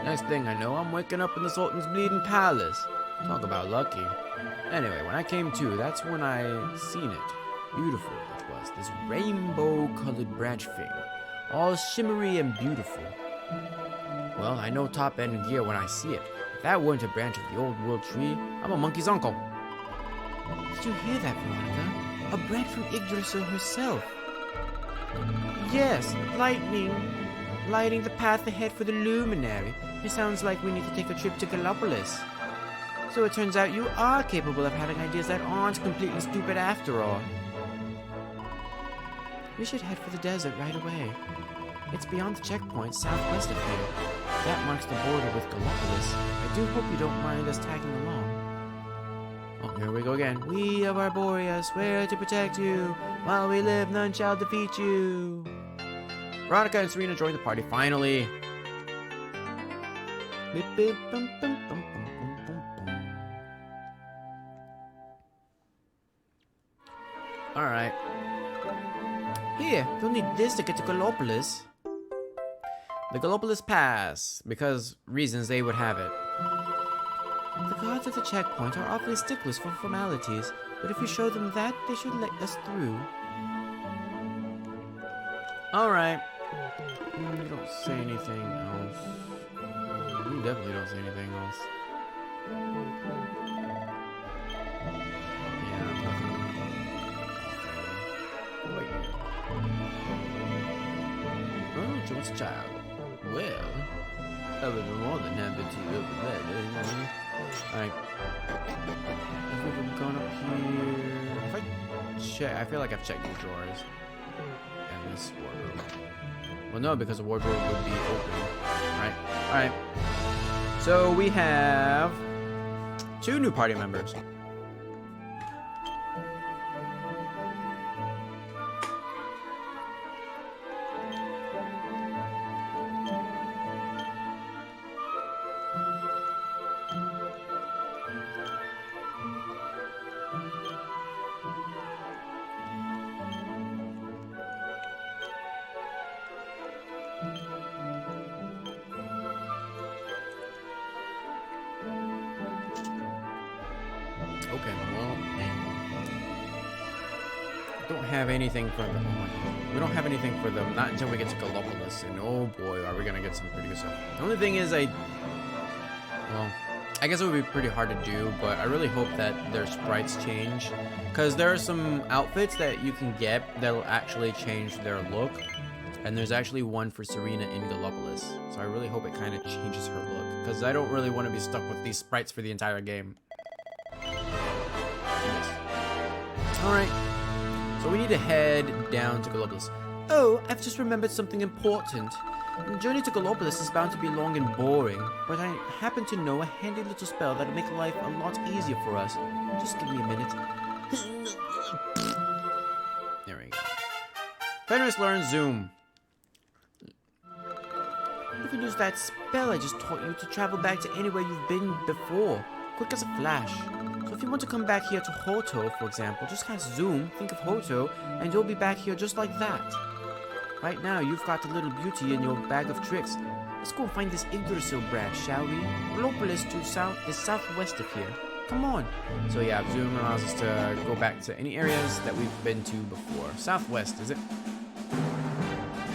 Next thing I know, I'm waking up in the Sultan's bleeding palace. Talk about lucky. Anyway, when I came to, that's when I seen it. Beautiful it was, this rainbow-colored branch thing. All shimmery and beautiful. Well, I know top-end gear when I see it. If that weren't a branch of the old world tree, I'm a monkey's uncle. Did you hear that, Veronica? A bread from Yggdrasil herself. Yes, lighting the path ahead for the luminary. It sounds like we need to take a trip to Gallopolis. So it turns out you are capable of having ideas that aren't completely stupid after all. We should head for the desert right away. It's beyond the checkpoint, southwest of here. That marks the border with Gallopolis. I do hope you don't mind us tagging along. Oh, here we go again. We of Arborea swear to protect you. While we live, none shall defeat you. Veronica and Serena joined the party finally. Alright. Here, you'll need this to get to Gallopolis. The Gallopolis Pass, because reasons they would have it. The guards at the checkpoint are awfully sticklers for formalities, but if you show them that, they should let us through. Alright. You don't say anything else. You definitely don't say anything else. Yeah, nothing. Wait. Oh, Jones child. Well, I would be more than happy to open that. Alright. If we've gone up here. If I check, I feel like I've checked these drawers. And this wardrobe. Well, no, because the wardrobe would be open. Right? Alright. So we have 2 new party members. Okay, well, don't have anything for them. Oh my God. We don't have anything for them, not until we get to Gallopolis, and oh boy, are we gonna get some pretty good stuff. The only thing is well, I guess it would be pretty hard to do, but I really hope that their sprites change, because there are some outfits that you can get that'll actually change their look, and there's actually one for Serena in Gallopolis, so I really hope it kind of changes her look, because I don't really want to be stuck with these sprites for the entire game. Alright, so we need to head down to Gallopolis. Oh, I've just remembered something important. The journey to Gallopolis is bound to be long and boring, but I happen to know a handy little spell that'll make life a lot easier for us. Just give me a minute. There we go. Fenris learns Zoom. You can use that spell I just taught you to travel back to anywhere you've been before, quick as a flash. So if you want to come back here to Hoto, for example, just cast Zoom, think of Hoto, and you'll be back here just like that. Right now, you've got a little beauty in your bag of tricks. Let's go and find this Yggdrasil brat, shall we? Gallopolis is southwest of here. Come on. So yeah, Zoom allows us to go back to any areas that we've been to before. Southwest, is it?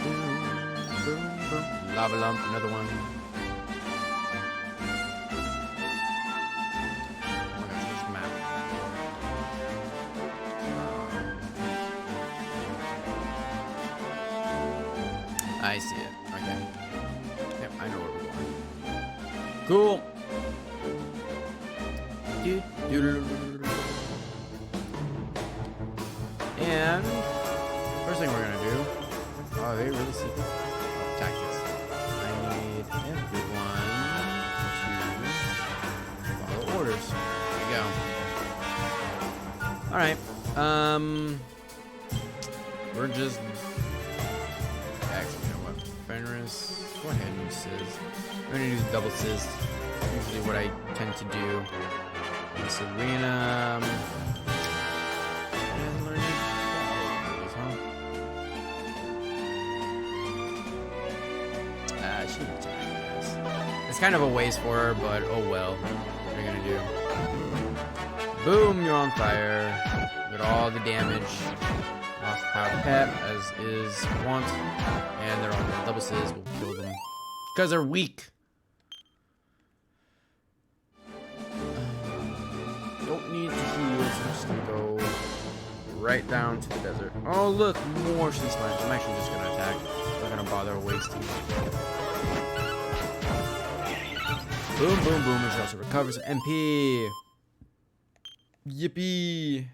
Boom, boom, boom. Lava lump, another one. I see it. Okay. Yep, I know where we're going. Cool. And first thing we're gonna do. Oh, they really see this? Oh, tactics. I need everyone to follow orders. There we go. All right. We're just. Fenris, go ahead and use Sizz. I'm gonna use double Sizz. Usually what I tend to do. And Serena. And learning she needs to guys. It's kind of a waste for her, but oh well. What are you gonna do? Boom, you're on fire. Get all the damage. Lost power pep, as is want. And they're on the double Sizz, we'll kill them. Because they're weak. Don't need to heal, so I'm just gonna go right down to the desert. Oh, look, more sea slimes. I'm actually just gonna attack. I'm not gonna bother wasting. Boom, boom, boom. And she also recovers MP. Yippee.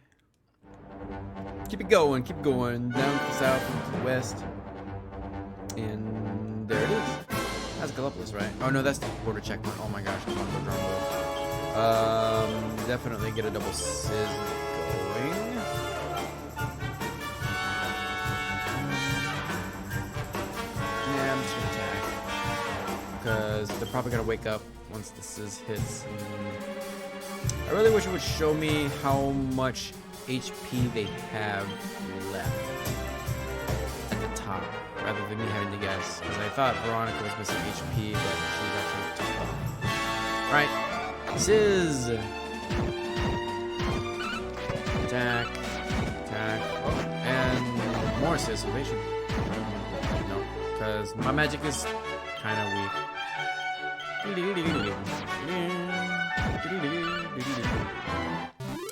Keep it going, keep going. Down to the south, to the west. And there it is. That's Galapagos, right? Oh no, that's the border checkpoint. Oh my gosh, I'm on the drum roll. Definitely get a double sizz going. Yeah, I'm just gonna attack. Because they're probably gonna wake up once the sizz hits. I really wish it would show me how much HP they have left at the top, rather than me having to guess. Because I thought Veronica was missing HP, but she was actually tough off. Alright, sizz! Attack, attack, oh, and more sizz evasion. No, because my magic is kind of weak.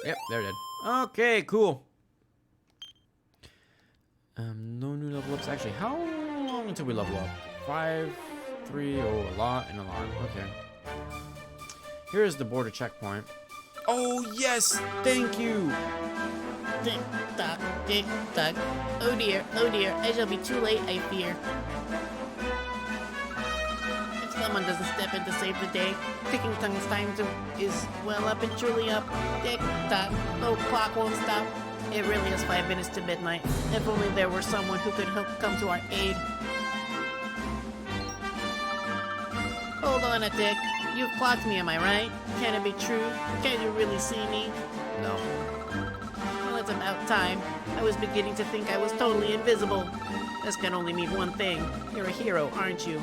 Yep, they're dead. Okay, cool. No new level ups. Actually, how long until we level up? 5, 3, oh, a lot and a lot. Okay. Here's the border checkpoint. Oh, yes! Thank you! Tick tock, tick tock. Oh dear, I shall be too late, I fear. If someone doesn't step in to save the day, ticking tongue's time is well up and truly up. Tick tock, oh clock won't stop. It really is 5 minutes to midnight. If only there were someone who could come to our aid. Hold on a tick. You've clocked me, am I right? Can it be true? Can you really see me? No. Well, it's about time. I was beginning to think I was totally invisible. This can only mean one thing. You're a hero, aren't you?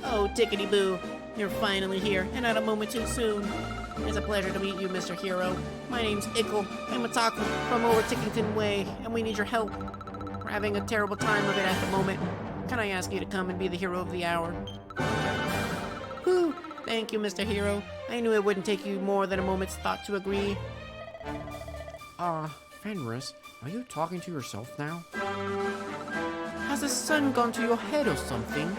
Oh, tickety-boo. You're finally here, and not a moment too soon. It's a pleasure to meet you, Mr. Hero. My name's Ickle. I'm a taco from over Tickington Way, and we need your help. We're having a terrible time of it at the moment. Can I ask you to come and be the hero of the hour? Whew. Thank you, Mr. Hero. I knew it wouldn't take you more than a moment's thought to agree. Fenris, are you talking to yourself now? Has the sun gone to your head or something?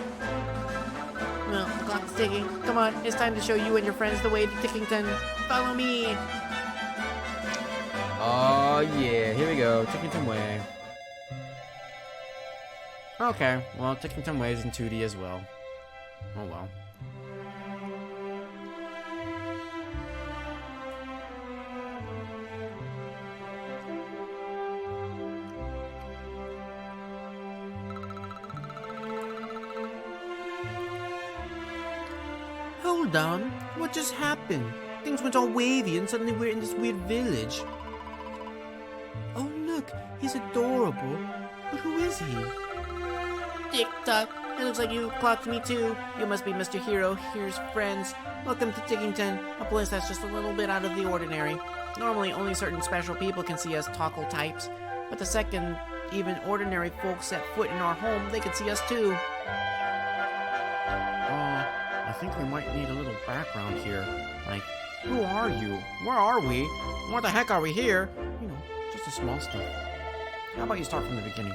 Well, the clock's ticking. Come on, it's time to show you and your friends the way to Tickington. Follow me. Oh, yeah. Here we go. Tickington Way. Okay. Well, Tickington Way is in 2D as well. Oh, well. Hold on, what just happened? Things went all wavy and suddenly we're in this weird village. Oh look, he's adorable. But who is he? Tick-tock. It looks like you clocked me too. You must be Mr. Hero. Here's friends. Welcome to Tickington, a place that's just a little bit out of the ordinary. Normally, only certain special people can see us tackle types. But the second even ordinary folks set foot in our home, they can see us too. I think we might need a little background here. Like, who are you? Where are we? What the heck are we here? You know, just the small stuff. How about you start from the beginning?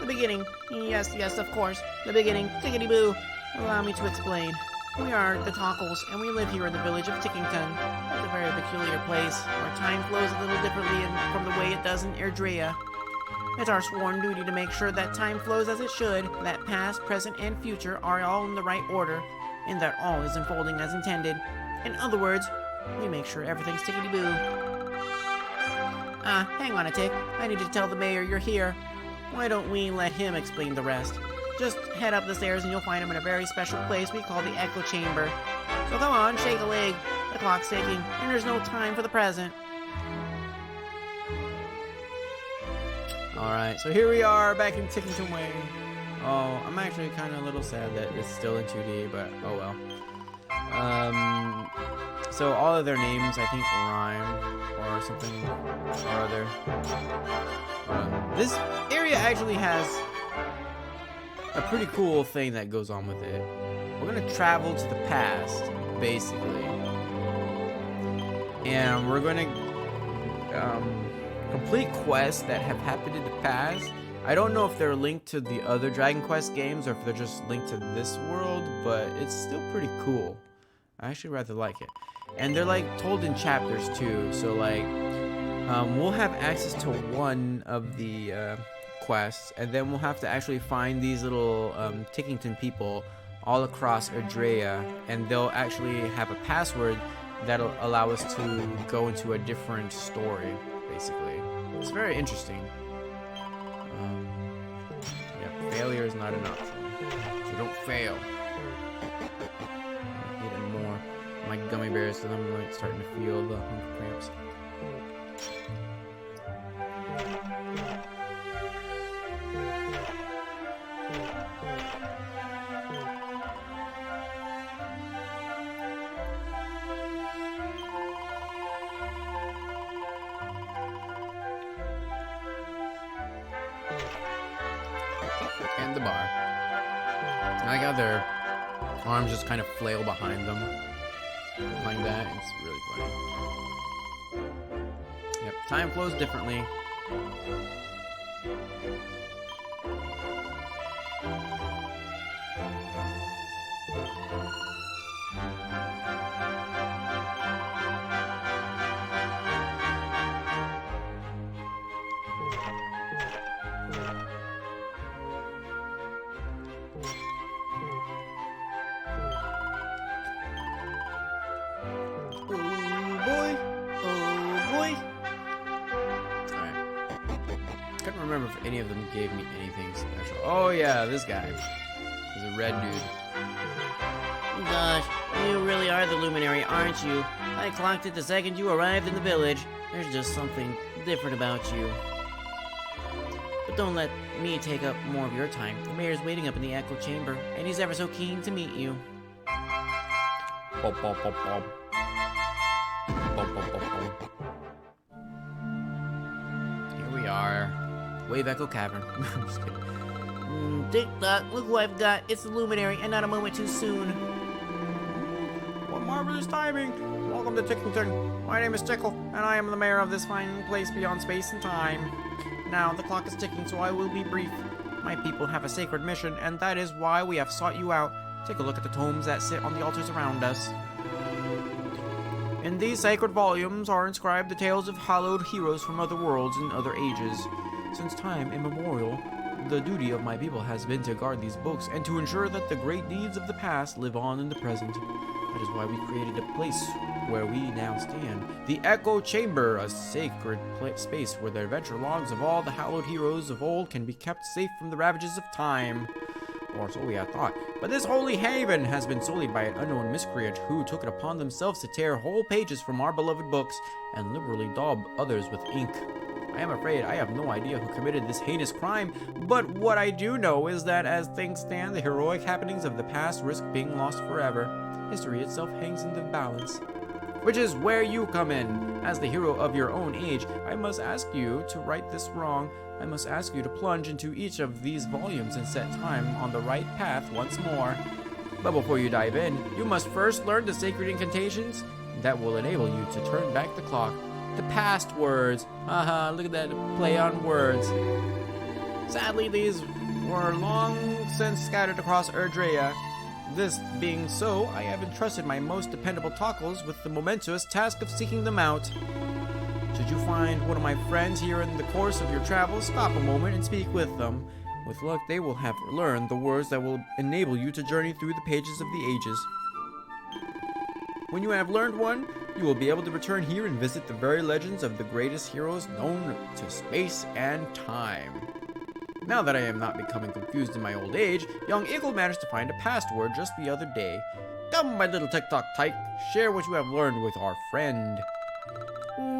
The beginning. Yes, of course. The beginning. Tickety-boo. Allow me to explain. We are the Tockles, and we live here in the village of Tickington. It's a very peculiar place, where time flows a little differently from the way it does in Erdrea. It's our sworn duty to make sure that time flows as it should, that past, present, and future are all in the right order, and that all is unfolding as intended. In other words, we make sure everything's tickety-boo. Hang on a tick. I need to tell the mayor you're here. Why don't we let him explain the rest? Just head up the stairs and you'll find him in a very special place we call the Echo Chamber. So come on, shake a leg. The clock's ticking, and there's no time for the present. Alright, so here we are back in Tickington Way. Oh, I'm actually kind of a little sad that it's still in 2D, but oh well. So all of their names, I think, rhyme or something or other. This area actually has a pretty cool thing that goes on with it. We're gonna travel to the past, basically, and we're gonna complete quests that have happened in the past. I don't know if they're linked to the other Dragon Quest games or if they're just linked to this world, but it's still pretty cool. I actually rather like it. And they're like told in chapters too, so like we'll have access to one of the quests, and then we'll have to actually find these little Tickington people all across Erdrea, and they'll actually have a password that'll allow us to go into a different story, basically. It's very interesting. Yeah, failure is not an option, so don't fail. I'm eating more of my gummy bears, and I'm like starting to feel the hunger cramps. And the bar. I like how their arms just kind of flail behind them. Like that. It's really funny. Yep, time flows differently. Couldn't remember if any of them gave me anything special. Oh yeah, this guy. He's a red dude. Gosh, you really are the luminary, aren't you? I clocked it the second you arrived in the village. There's just something different about you. But don't let me take up more of your time. The mayor's waiting up in the echo chamber, and he's ever so keen to meet you. Bop, bop, bop, bop. Bop, bop, bop, bop. Here we are. Wave Echo Cavern. I'm just kidding. Tick-tock, look who I've got. It's the luminary, and not a moment too soon. What marvelous timing! Welcome to Tickington. My name is Tickle, and I am the mayor of this fine place beyond space and time. Now, the clock is ticking, so I will be brief. My people have a sacred mission, and that is why we have sought you out. Take a look at the tomes that sit on the altars around us. In these sacred volumes are inscribed the tales of hallowed heroes from other worlds and other ages. Since time immemorial, the duty of my people has been to guard these books and to ensure that the great deeds of the past live on in the present. That is why we created a place where we now stand. The Echo Chamber, a sacred space where the adventure logs of all the hallowed heroes of old can be kept safe from the ravages of time. Or so we had thought. But this holy haven has been sullied by an unknown miscreant who took it upon themselves to tear whole pages from our beloved books and liberally daub others with ink. I am afraid I have no idea who committed this heinous crime, but what I do know is that as things stand, the heroic happenings of the past risk being lost forever. History itself hangs in the balance. Which is where you come in. As the hero of your own age, I must ask you to right this wrong. I must ask you to plunge into each of these volumes and set time on the right path once more. But before you dive in, you must first learn the sacred incantations that will enable you to turn back the clock. The past words. Haha, look at that play on words. Sadly, these were long since scattered across Erdrea. This being so, I have entrusted my most dependable Tockles with the momentous task of seeking them out. Should you find one of my friends here in the course of your travels, stop a moment and speak with them. With luck, they will have learned the words that will enable you to journey through the pages of the ages. When you have learned one, you will be able to return here and visit the very legends of the greatest heroes known to space and time. Now that I am not becoming confused in my old age, young Eagle managed to find a password just the other day. Come, my little tick-tock tyke, share what you have learned with our friend.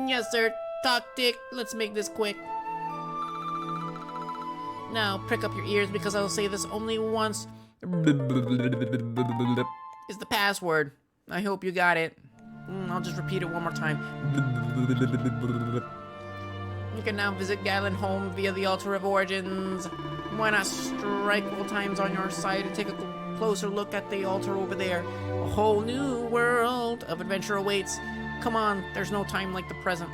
Yes, sir. Talk, Tick. Let's make this quick. Now, prick up your ears because I will say this only once. Is the password. I hope you got it. I'll just repeat it one more time. You can now visit Galenholm via the Altar of Origins. Why not strike old times on your side and take a closer look at the altar over there? A whole new world of adventure awaits. Come on, there's no time like the present.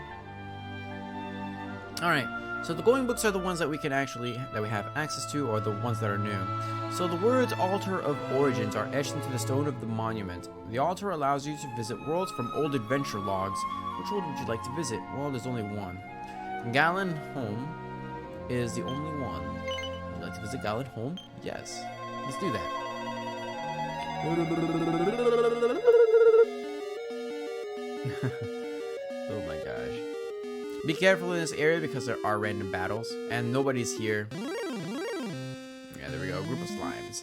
Alright, so the going books are the ones that we can actually, that we have access to, or the ones that are new. So the words Altar of Origins are etched into the stone of the monument. The altar allows you to visit worlds from old adventure logs. Which world would you like to visit? Well, there's only one. Galen Home is the only one. Would you like to visit Galen Home? Yes. Let's do that. Oh my gosh. Be careful in this area because there are random battles, and nobody's here. Yeah, there we go. A group of slimes.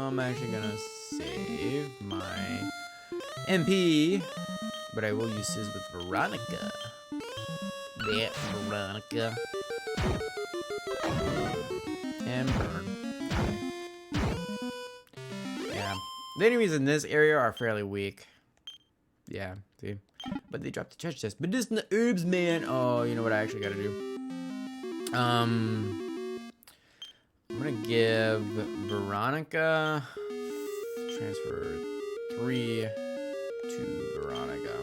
I'm actually gonna save my MP, but I will use this with Veronica. That Veronica. And burn. Yeah. The enemies in this area are fairly weak. Yeah, see? But they dropped the treasure chest. But this is the herbs, man. Oh, you know what I actually gotta do? I'm gonna give Veronica transfer 3 to Veronica.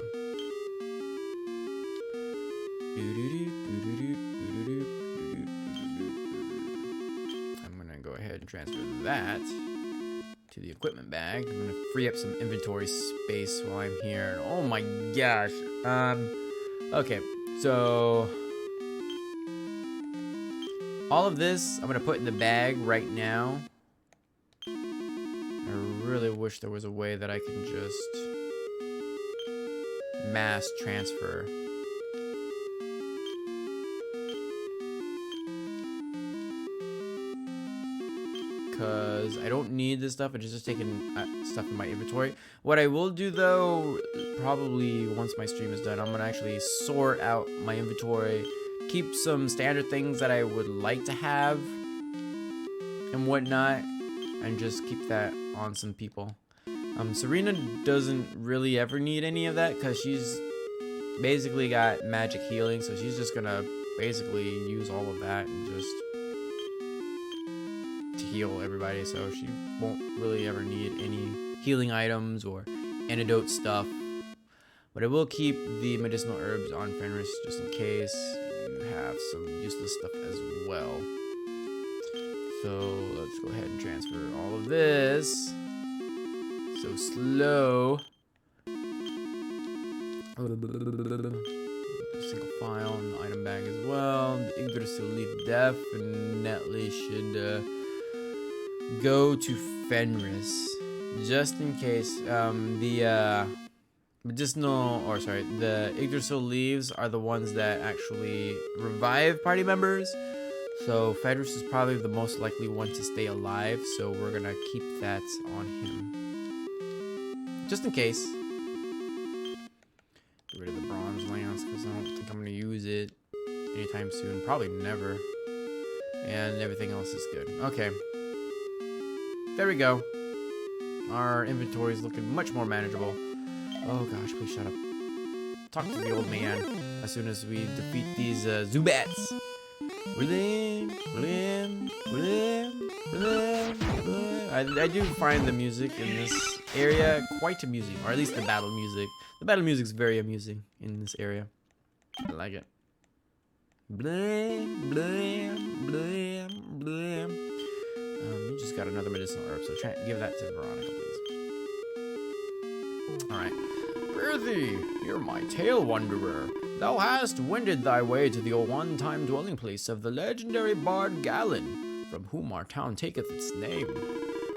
I'm gonna go ahead and transfer that to the equipment bag. I'm gonna free up some inventory space while I'm here. Oh my gosh. Okay, so all of this I'm gonna put in the bag right now. I really wish there was a way that I can just mass transfer. Because I don't need this stuff. It's just taking stuff in my inventory. What I will do though, probably once my stream is done, I'm gonna actually sort out my inventory, keep some standard things that I would like to have and whatnot, and just keep that on some people. Serena doesn't really ever need any of that because she's basically got magic healing, so she's just gonna basically use all of that and just to heal everybody, so she won't really ever need any healing items or antidote stuff. But I will keep the medicinal herbs on Fenris just in case you have some useless stuff as well. So let's go ahead and transfer all of this. So slow. Single file in the item bag as well. The Elusive definitely should go to Fenris, just in case. The Yggdrasil leaves are the ones that actually revive party members. So Fenris is probably the most likely one to stay alive, so we're gonna keep that on him. Just in case. Get rid of the bronze lance, because I don't think I'm gonna use it anytime soon. Probably never. And everything else is good. Okay. There we go. Our inventory is looking much more manageable. Oh gosh, please shut up. Talk to the old man as soon as we defeat these Zubats. I do find the music in this area quite amusing, or at least the battle music. The battle music is very amusing in this area. I like it. Blam, blam, blam, blam. You just got another medicinal herb, so try give that to Veronica, please. Alright. Prithee, hear my tale, wanderer. Thou hast wended thy way to the one-time dwelling place of the legendary bard Galen, from whom our town taketh its name.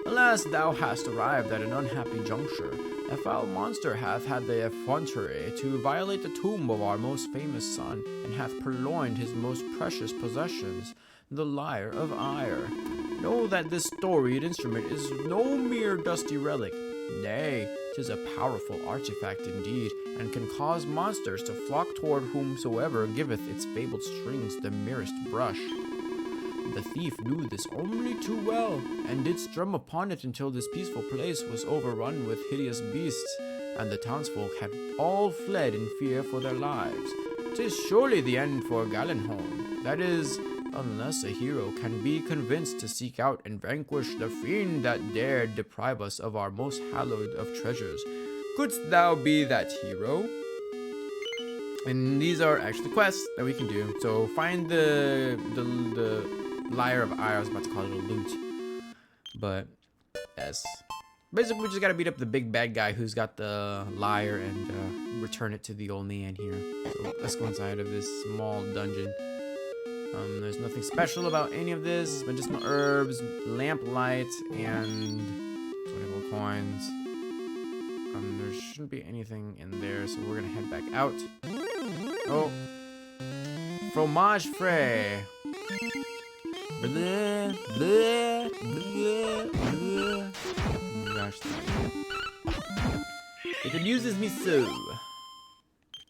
Alas, thou hast arrived at an unhappy juncture. A foul monster hath had the effrontery to violate the tomb of our most famous son, and hath purloined his most precious possessions, the lyre of ire. Know that this storied instrument is no mere dusty relic. Nay, 'tis a powerful artifact indeed, and can cause monsters to flock toward whomsoever giveth its fabled strings the merest brush. The thief knew this only too well, and did strum upon it until this peaceful place was overrun with hideous beasts, and the townsfolk had all fled in fear for their lives. 'Tis surely the end for Galenholm, that is, unless a hero can be convinced to seek out and vanquish the fiend that dared deprive us of our most hallowed of treasures. couldst thou be that hero? And these are actually quests that we can do. So find the lyre of ire. I was about to call it a loot, but yes. Basically, we just gotta beat up the big bad guy who's got the lyre and return it to the old man here. So let's go inside of this small dungeon. There's nothing special about any of this. Medicinal herbs, lamp light, and 24 coins. There shouldn't be anything in there, so we're gonna head back out. Oh, fromage frais. Blah, blah, blah, blah. Oh my gosh, it amuses me so.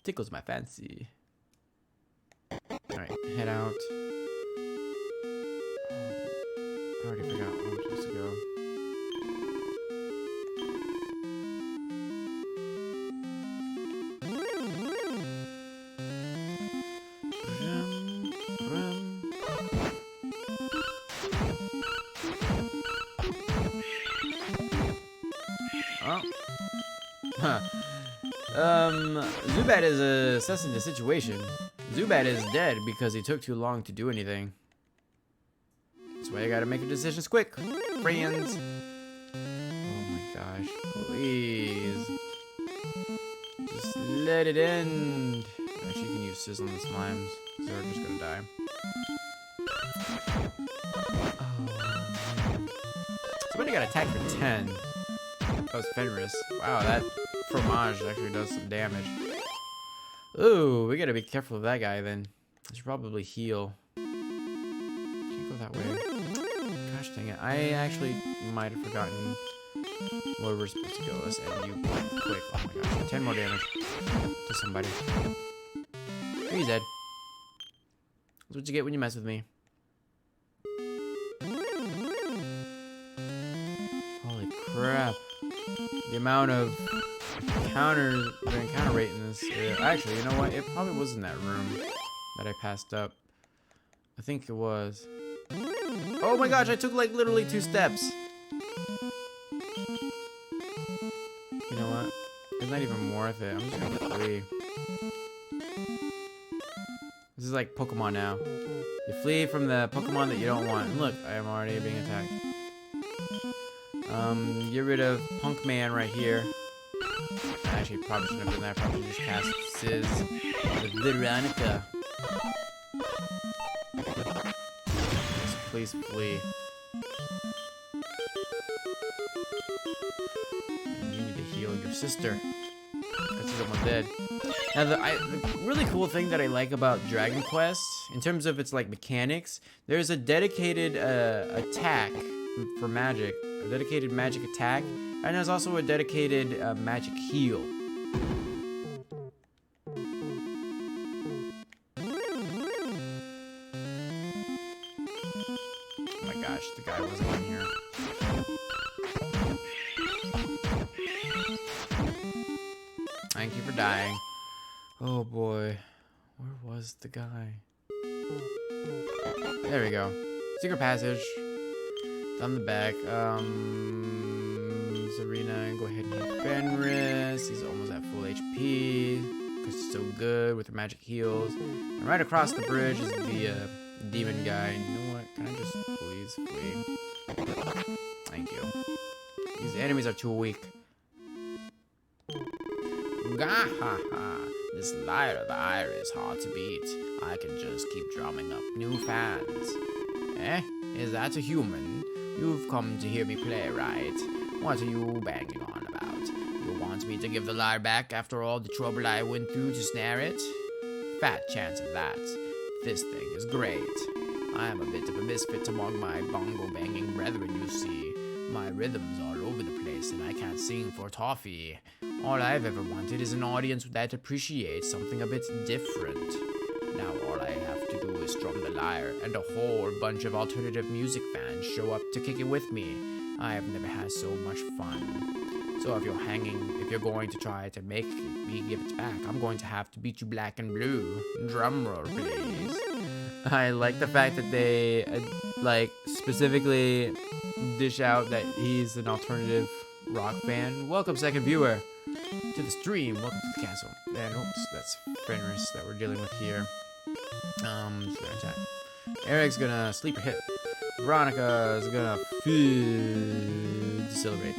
Tickles my fancy. Alright, head out. I already forgot where I'm supposed to go. Oh. Huh. Zubat is assessing the situation. Zubat is dead because he took too long to do anything. That's why you gotta make your decisions quick, friends. Oh my gosh, please. Just let it end. Actually, you can use Sizzle on the slimes, so they're just gonna die. Oh. Somebody got attacked for 10. That was Fenris. Wow, that fromage actually does some damage. Ooh, we gotta be careful of that guy then. I should probably heal. Can't go that way. Gosh dang it. I actually might have forgotten where we're supposed to go. Let's end you quick. Oh my gosh. 10 more damage to somebody. He's dead. That's what you get when you mess with me. Holy crap. The amount of the encounter rate in this area. Actually, you know what? It probably was in that room that I passed up. I think it was. Oh my gosh, I took like literally 2 steps. You know what? It's not even worth it. I'm just gonna get 3. This is like Pokemon now. You flee from the Pokemon that you don't want. And look, I am already being attacked. Get rid of Punk Man right here. I actually probably shouldn't have done that. Probably just cast Sizz with Veronica. Please flee. And you need to heal your sister. Because she's almost dead. Now, the really cool thing that I like about Dragon Quest, in terms of its like mechanics, there's a dedicated attack for magic. A dedicated magic attack, and there's also a dedicated magic heal. Oh my gosh, the guy wasn't in here. Thank you for dying. Oh boy, where was the guy? There we go. Secret passage. On the back, Serena, go ahead and hit Fenris. He's almost at full HP because he's so good with her magic heals. And right across the bridge is the demon guy. And you know what? Can I just please flee? Thank you. These enemies are too weak. Gahaha! This lyre of ire is hard to beat. I can just keep drumming up new fans. Eh? Is that a human? You've come to hear me play, right? What are you banging on about? You want me to give the lyre back after all the trouble I went through to snare it? Fat chance of that. This thing is great. I am a bit of a misfit among my bongo-banging brethren, you see. My rhythm's all over the place and I can't sing for toffee. All I've ever wanted is an audience that appreciates something a bit different. Now all I have to do is strum the lyre, and a whole bunch of alternative music fans show up to kick it with me. I have never had so much fun. So if you're going to try to make me give it back, I'm going to have to beat you black and blue. Drum roll, please. I like the fact that they, like, specifically dish out that he's an alternative rock fan. Welcome, second viewer. to the stream. Welcome to the castle. And oops, that's Fenris that we're dealing with here. Just gonna attack. Eric's gonna sleep or hit. Veronica's gonna decelerate.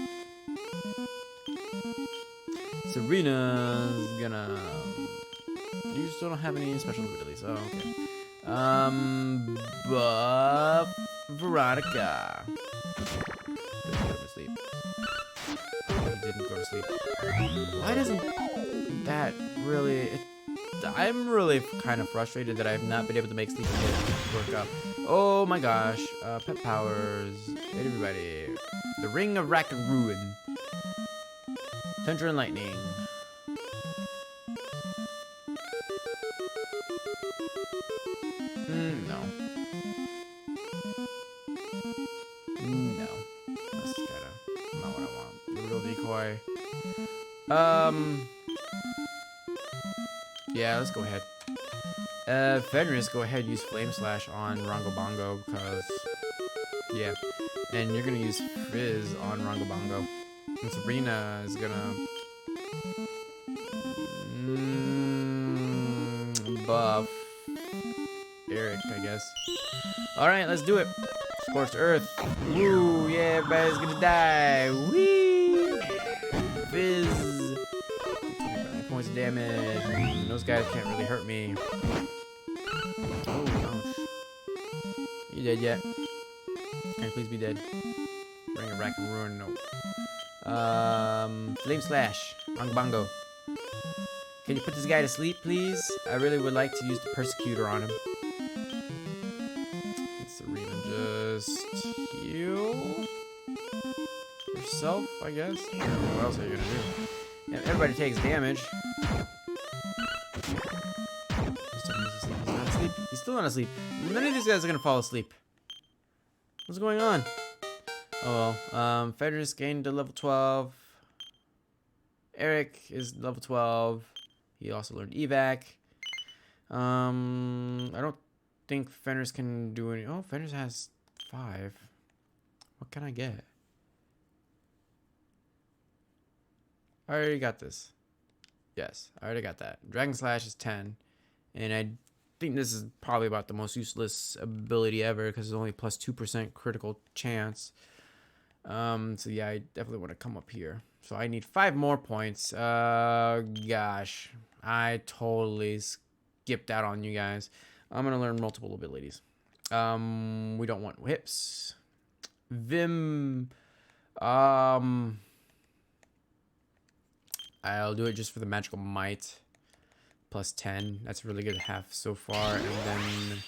Serena's gonna. You still don't have any special abilities. Oh, okay. But Veronica. Didn't go to sleep. He didn't go to sleep. Why doesn't that really? I'm really kind of frustrated that I have not been able to make sleep work up. Oh my gosh. Pet powers. Everybody. The Ring of Rack and Ruin. Thunder and Lightning. No. No. That's kinda not what I want. Brutal Decoy. Yeah, let's go ahead. Fenris, go ahead, use Flame Slash on Rongo Bongo, because, yeah. And you're gonna use Frizz on Rongo Bongo. And Sabrina is gonna buff Eric, I guess. Alright, let's do it. Scorched Earth. Woo, yeah, everybody's gonna die. Whee! Fizz. 25 points of damage. Those guys can't really hurt me. Oh, ouch. You dead yet? Can you please be dead? Ring of Rack and Ruin, no. Flame Slash. Rongo Bongo. Can you put this guy to sleep, please? I really would like to use the Persecutor on him. Serena, just heal yourself, I guess. I don't know what else are you gonna do? Yeah, everybody takes damage. He's not asleep. He's still not asleep. None of these guys are gonna fall asleep. What's going on? Oh well. Fenris gained to level 12. Eric is level 12. He also learned evac. I don't think Fenris can do any. Oh, Fenris has 5. What can I get? I already got this. Yes, I already got that. Dragon Slash is 10. And I think this is probably about the most useless ability ever because it's only plus 2% critical chance. So yeah, I definitely want to come up here. So I need 5 more points. Gosh, I totally skipped out on you guys. I'm gonna learn multiple abilities. We don't want whips. Vim. I'll do it just for the magical might. Plus 10. That's really good to have so far. And then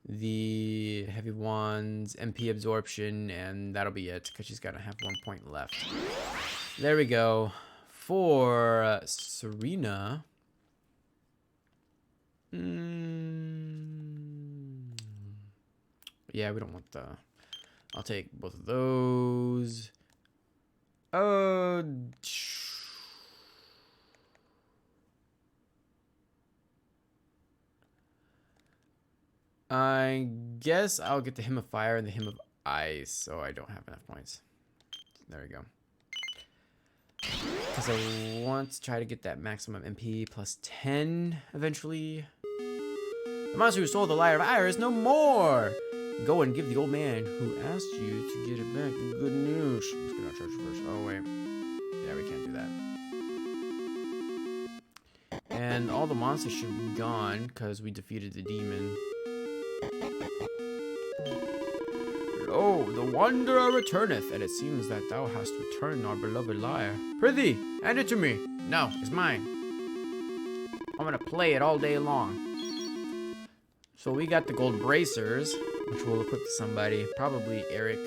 the heavy ones, MP absorption, and that'll be it because she's gotta have 1 point left. There we go. For Serena. Yeah, we don't want the. I'll take both of those. I guess I'll get the Hymn of Fire and the Hymn of Ice, so I don't have enough points. There we go. Because I want to try to get that maximum MP plus 10 eventually. The monster who stole the Lyre of Ire is no more! Go and give the old man who asked you to get it back the good news. Let's get our church first. Oh, wait. Yeah, we can't do that. And all the monsters should be gone because we defeated the demon. Lo, the wanderer returneth, and it seems that thou hast returned our beloved lyre. Prithee, hand it to me. No, it's mine. I'm gonna play it all day long. So we got the gold bracers, which we'll equip to somebody, probably Eric.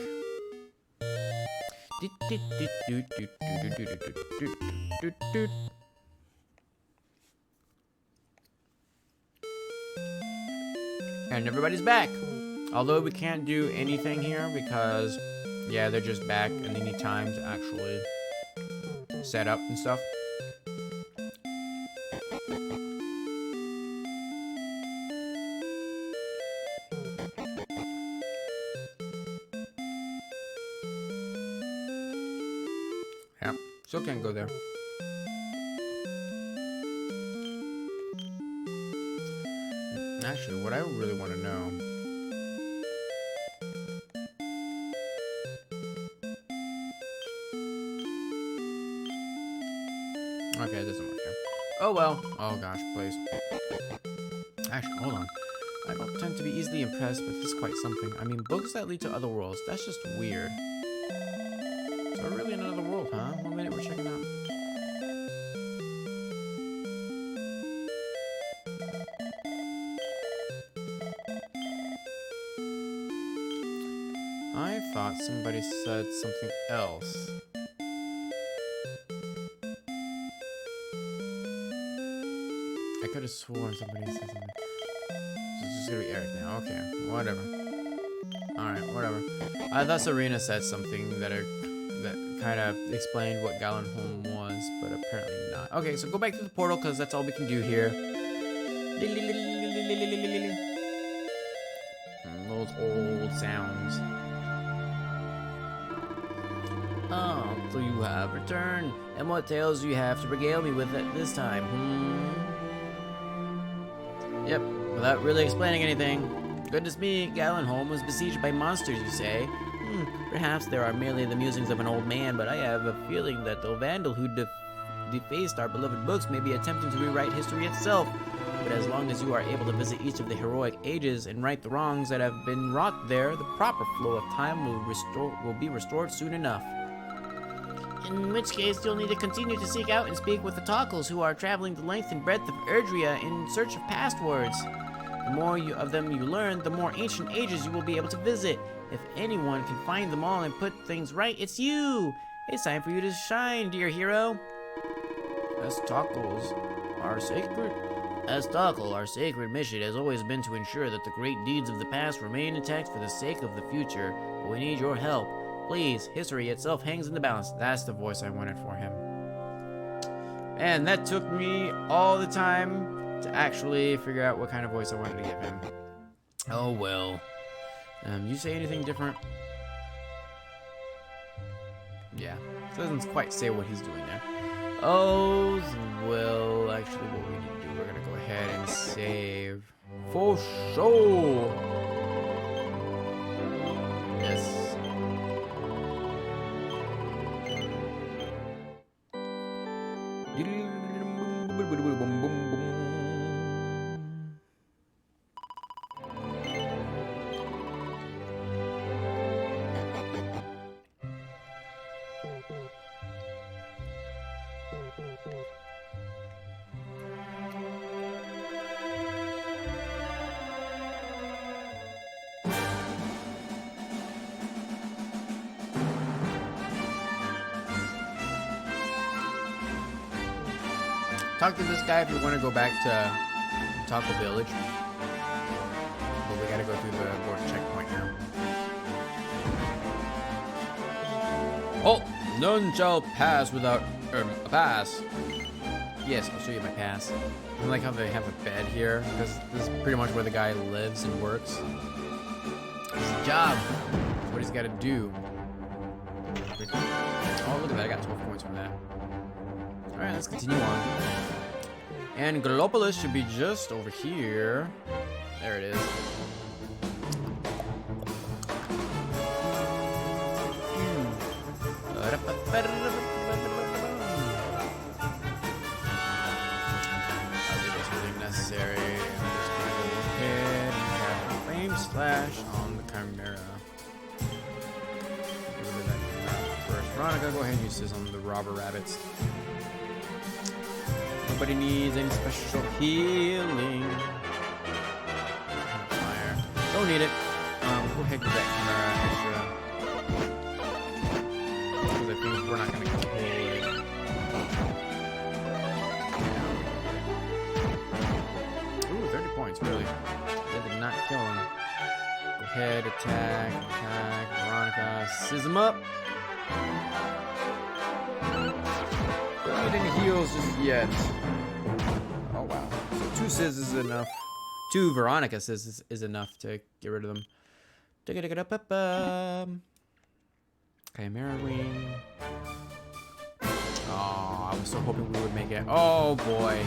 And everybody's back. Although we can't do anything here because, yeah, they're just back and they need time to actually set up and stuff. Yeah, still can't go there. actually, what I really want to know. Okay, it doesn't work here. Oh well. Oh gosh, please. Actually, hold on. I don't tend to be easily impressed, but this is quite something. I mean, books that lead to other worlds, that's just weird. So we're really in another world, huh? 1 minute we're checking out. I thought somebody said something else. I could have sworn somebody said something. It's just gonna be Eric now. Okay, whatever. Alright, whatever. I thought Serena said something that kind of explained what Gallenholm was, but apparently not. Okay, so go back to the portal, because that's all we can do here. Those old sounds. Oh, so you have returned. And what tales do you have to regale me with at this time? Yep, without really explaining anything. Goodness me, Gallenholm was besieged by monsters, you say? Perhaps there are merely the musings of an old man, but I have a feeling that the vandal who defaced our beloved books may be attempting to rewrite history itself. But as long as you are able to visit each of the heroic ages and right the wrongs that have been wrought there, the proper flow of time will be restored soon enough. In which case, you'll need to continue to seek out and speak with the Tockles, who are traveling the length and breadth of Erdrea in search of past words. The more of them you learn, the more ancient ages you will be able to visit. If anyone can find them all and put things right, it's you! It's time for you to shine, dear hero. As Tockle, our sacred mission has always been to ensure that the great deeds of the past remain intact for the sake of the future. But we need your help. Please, history itself hangs in the balance. That's the voice I wanted for him. And that took me all the time to actually figure out what kind of voice I wanted to give him. Oh well. You say anything different? Yeah. Doesn't quite say what he's doing there. Oh, well, actually what we need to do, we're gonna go ahead and save. For sure! Yes. Talk to this guy if you want to go back to Taco Village. But we gotta go through the border checkpoint now. Oh, none shall pass without a pass. Yes, I'll show you my pass. I like how they have a bed here, because this is pretty much where the guy lives and works. It's his job. It's what he's got to do. Oh, look at that. I got 12 points from that. Alright, let's continue on. And Gallopolis should be just over here. There it is. I'll do this really necessary. I'm just gonna go ahead and have a flame slash on the Chimera. Get rid of that Chimera first. Veronica, go ahead and use this on the robber rabbits. Nobody needs any special healing. Fire. Don't need it. Go ahead and get that Chimera extra. Because I think we're not going to kill it. Ooh, 30 points, really. They did not kill him. Go ahead, attack. Veronica, sizz him up. Don't need any heals just yet. Oh wow. So 2 sizz is enough. 2 Veronica sizz is enough to get rid of them. Chimera wing. Oh, I was so hoping we would make it. Oh boy.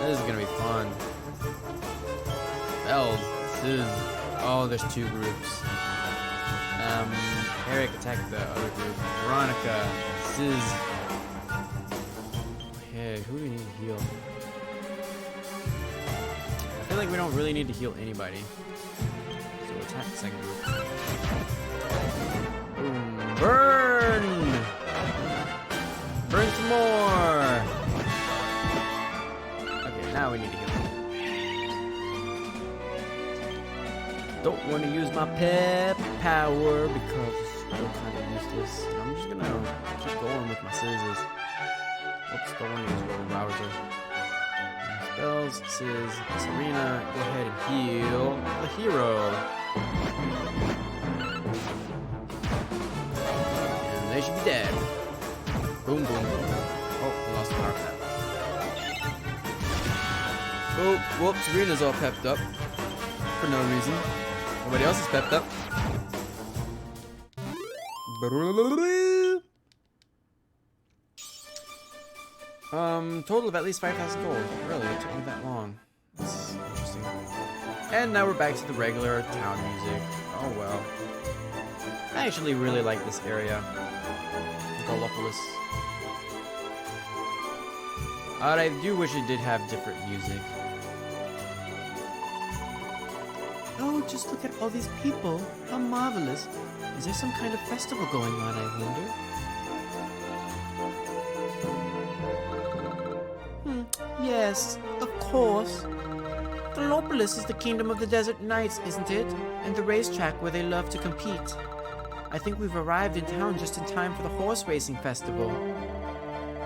This is gonna be fun. Spells. This is, oh, there's two groups. Eric attacked the other group. Veronica. Sis. Okay, who do we need to heal? I feel like we don't really need to heal anybody. So attack the second group. Boom. Burn! Burn some more! Okay, now we need to heal. Don't want to use my pep power because it's still kind of useless. And I'm just gonna keep going with my scissors. Oops, don't want to use Rolling Browser. Spells, Sizz, Serena, go ahead and heal the hero. And they should be dead. Boom, boom, boom. Oh, we lost the power for that. Oh, whoops, Serena's all pepped up. For no reason. Nobody else is pepped up. Total of at least 5,000 gold. Really, it took me that long. That's interesting. And now we're back to the regular town music. Oh well. I actually really like this area. Gallopolis. I do wish it did have different music. Oh, just look at all these people. How marvelous. Is there some kind of festival going on, I wonder? Yes, of course. Gallopolis is the kingdom of the desert knights, isn't it? And the racetrack where they love to compete. I think we've arrived in town just in time for the horse racing festival.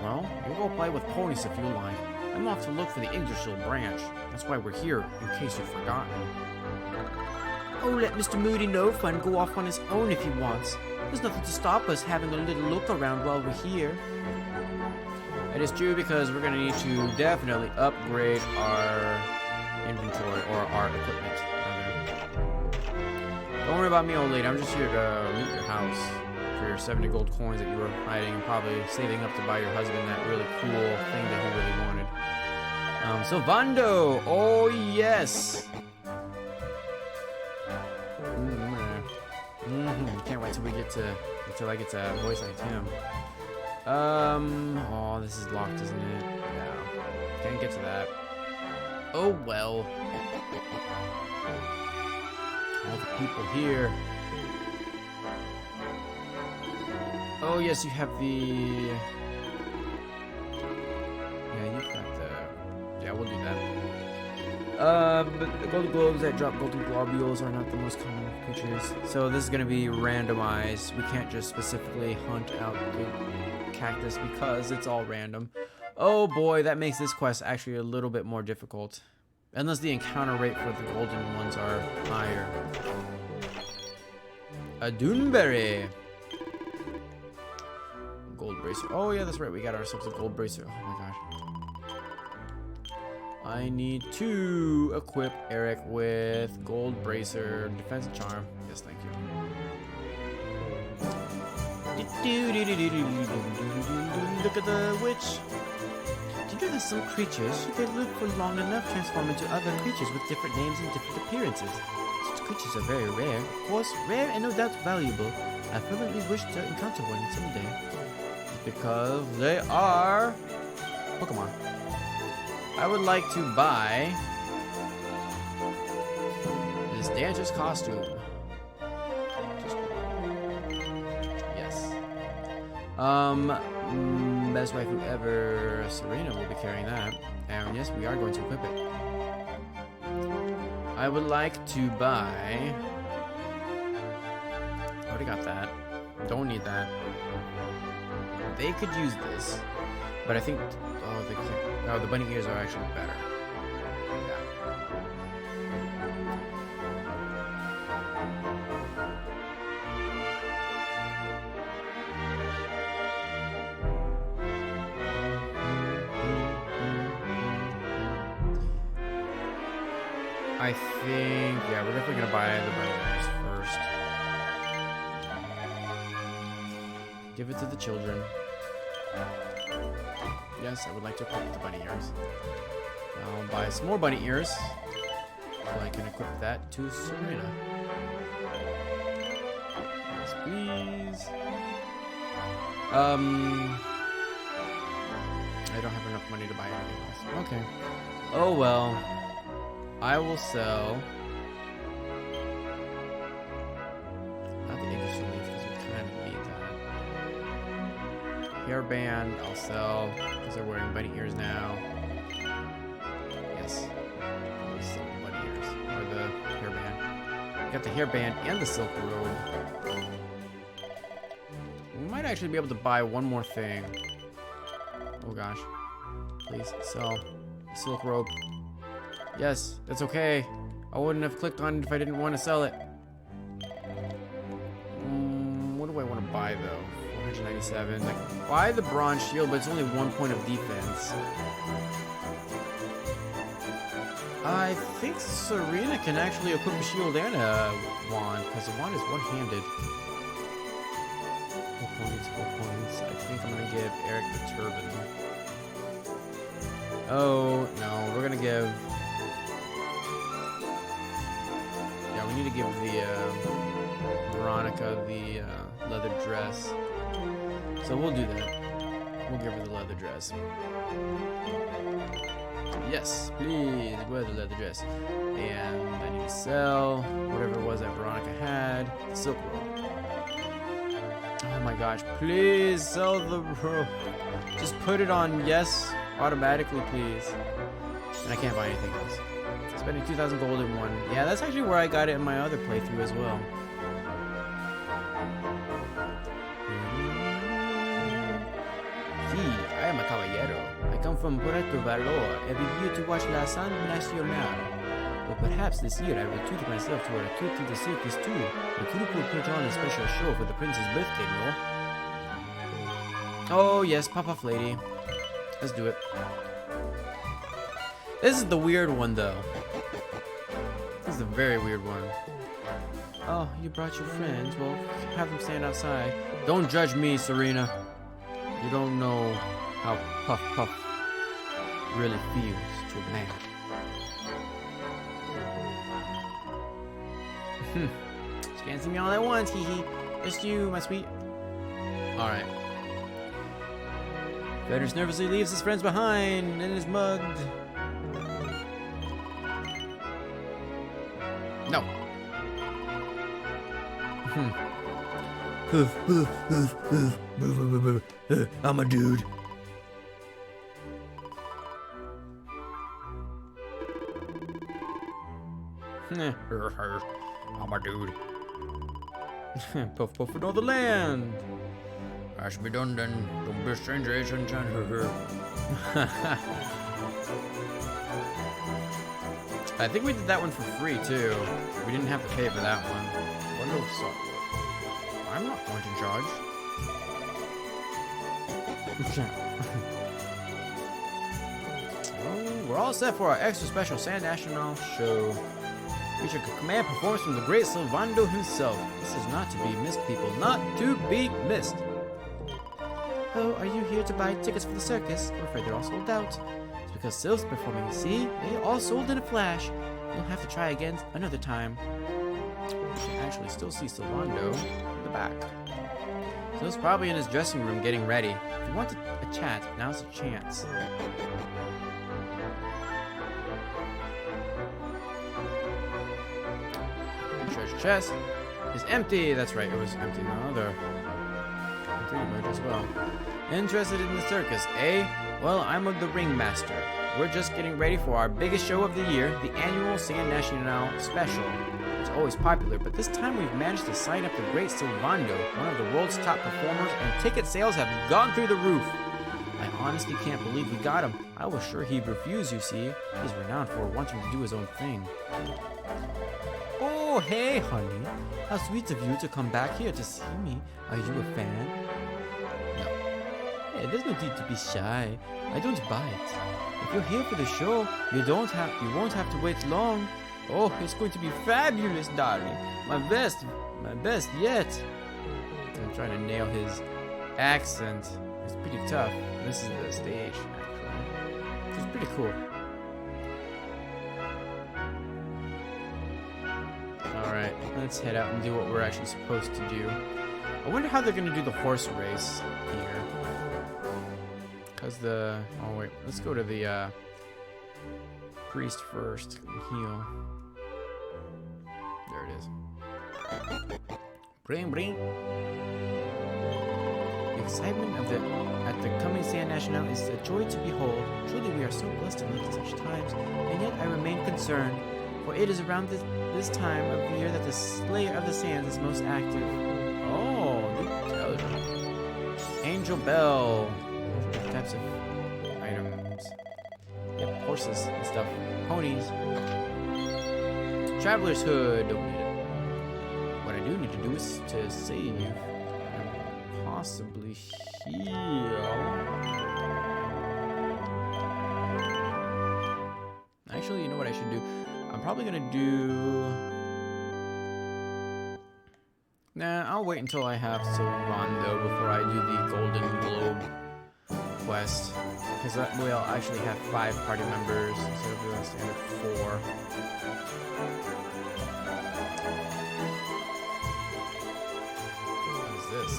Well, you'll go play with ponies if you like. I'm off to look for the Yggdrasil branch. That's why we're here, in case you've forgotten. Oh, let Mr. Moody No Fun go off on his own if he wants. There's nothing to stop us having a little look around while we're here. It is true because we're going to need to definitely upgrade our inventory, or our equipment, rather. Don't worry about me, old lady. I'm just here to loot your house for your 70 gold coins that you were hiding and probably saving up to buy your husband that really cool thing that he really wanted. Sylvando! Oh, yes! Can't wait till I get to voice act him. Oh, this is locked, isn't it? Yeah. Can't get to that. Oh, well. All the people here. Oh, yes, you have the... Yeah, you've got the... Yeah, we'll do that. But the golden globes that drop golden globules are not the most common of creatures. So this is going to be randomized. We can't just specifically hunt out the cactus because it's all random. Oh boy, that makes this quest actually a little bit more difficult. Unless the encounter rate for the golden ones are higher. A Doonberry. Gold bracer. Oh yeah, that's right. We got ourselves a gold bracer. Oh my gosh. I need to equip Eric with gold bracer, defense charm. Yes, thank you. Look at the witch. Did you know that some creatures, should they live for long enough, transform into other creatures with different names and different appearances? Such creatures are very rare. Of course, rare and no doubt valuable. I fervently wish to encounter one someday. Because they are Pokemon. I would like to buy this dangerous costume. Just yes. Best waifu ever, Serena will be carrying that. And yes, we are going to equip it. I would like to buy... Already got that. Don't need that. They could use this. But I think... Oh, they can't. Oh, the bunny ears are actually better. Yeah. I think, yeah, we're definitely gonna buy the bunny ears first. Give it to the children. Yes, I would like to equip the bunny ears. I'll buy some more bunny ears. So I can equip that to Serena. Yes, please. I don't have enough money to buy anything else. Okay. Oh well. I will sell. Not the Elusive because we kind of need that. Hairband, I'll sell because they're wearing bunny ears now. Yes. I'll sell the bunny ears. Or the hairband. Got the hairband and the silk robe. We might actually be able to buy one more thing. Oh gosh. Please sell the silk robe. Yes, that's okay. I wouldn't have clicked on it if I didn't want to sell it. What do I want to buy though? 497. Like, buy the bronze shield, but it's only 1 point of defense. I think Serena can actually equip a shield and a wand, because the wand is one-handed. 4 points, 4 points. I think I'm gonna give Eric the turban. Oh, no, we're gonna give... Yeah, we need to give the, Veronica the, leather dress. So we'll do that. We'll give her the leather dress. Yes, please, wear the leather dress. And I need to sell whatever it was that Veronica had. The silk robe. Oh my gosh, please sell the robe. Just put it on yes automatically, please. And I can't buy anything else. Spending 2,000 gold in one. Yeah, that's actually where I got it in my other playthrough as well. Sí, I am a caballero. I come from Puerto Valor every year to watch La San Nacional. But perhaps this year I will treat myself to a trip to the circus too. The group will put on a special show for the prince's birthday, no? Oh yes, Papa Flady. Let's do it. This is the weird one though. This is a very weird one. Oh, you brought your friends. Well, have them stand outside. Don't judge me, Serena. You don't know how Puff Puff really feels to a man. She can't see me all at once, hee hee. Just you, my sweet. Alright. Fedorus nervously leaves his friends behind and is mugged. No. I'm a dude. I'm a dude. Puff puff for the land. I should be done then. Don't be a stranger, eh, sunshine. I think we did that one for free too. We didn't have to pay for that one. Wonder if so. I'm not going to judge. Oh, we're all set for our extra special San Nacional show. Featuring a command performance from the great Silvando himself. This is not to be missed, people. Not to be missed. Oh, are you here to buy tickets for the circus? I'm afraid they're all sold out. It's because Sylph's performing, you see? They all sold in a flash. You'll have to try again another time. You can actually still see Silvando in the back. Sylph's probably in his dressing room getting ready. If you want a chat, now's a chance. Treasure chest is empty. That's right, it was empty. No, they're pretty much as well. Interested in the circus, eh? Well, I'm the ringmaster. We're just getting ready for our biggest show of the year, the annual San Nacional special. It's always popular, but this time we've managed to sign up the great Silvando, one of the world's top performers, and ticket sales have gone through the roof. I honestly can't believe we got him. I was sure he'd refuse, you see. He's renowned for wanting to do his own thing. Oh, hey, honey. How sweet of you to come back here to see me. Are you a fan? No. Hey, there's no need to be shy. I don't bite. If you're here for the show, you won't have to wait long. Oh, it's going to be fabulous, darling. My best yet. I'm trying to nail his accent. It's pretty tough. This is the stage, actually. It's pretty cool. Alright, let's head out and do what we're actually supposed to do. I wonder how they're gonna do the horse race here. Because the... Oh wait, let's go to the priest first and heal. There it is. Bring, bring. The excitement of at the coming Sand National is a joy to behold. Truly we are so blessed to meet at such times, and yet I remain concerned, for it is around this time of the year that the Slayer of the Sands is most active. Oh, they tell you. Angel Bell. Different types of items. Yep, horses and stuff. Ponies. Traveler's Hood. Don't need it. What I do need to do is to save. And possibly heal. Actually, you know what I should do? I'm probably gonna do... Nah, I'll wait until I have Sylvando before I do the Golden Globe quest. Because that way I'll actually have 5 party members instead of the standard 4. What is this?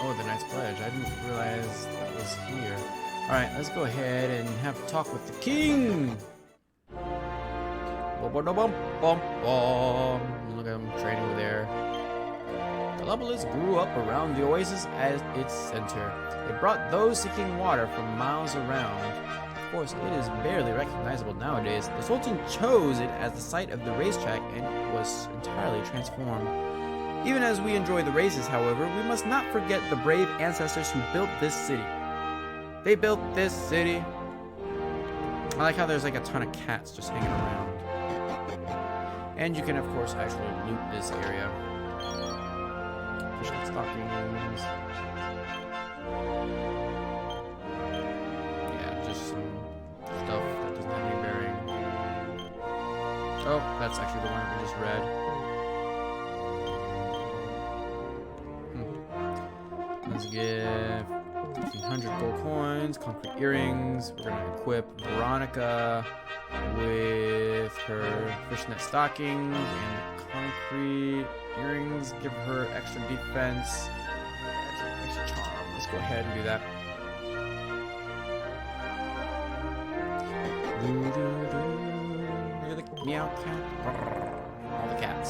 Oh, the Knight's Pledge. I didn't realize that was here. Alright, let's go ahead and have a talk with the king! Look at him trading over there. Gallipolis grew up around the oasis as its center. It brought those seeking water from miles around. Of course, it is barely recognizable nowadays. The Sultan chose it as the site of the racetrack and it was entirely transformed. Even as we enjoy the races, however, we must not forget the brave ancestors who built this city. They built this city. I like how there's like a ton of cats just hanging around. And you can, of course, actually loot this area. Fishnet stockings. Yeah, just some stuff that doesn't have any bearing. Oh, that's actually the one that we just read. Let's get 1,500 gold coins, concrete earrings. We're gonna equip Veronica with her fishnet stockings and the concrete earrings. Give her extra defense, extra charm. Let's go ahead and do that. Look at the meow cat. All the cats.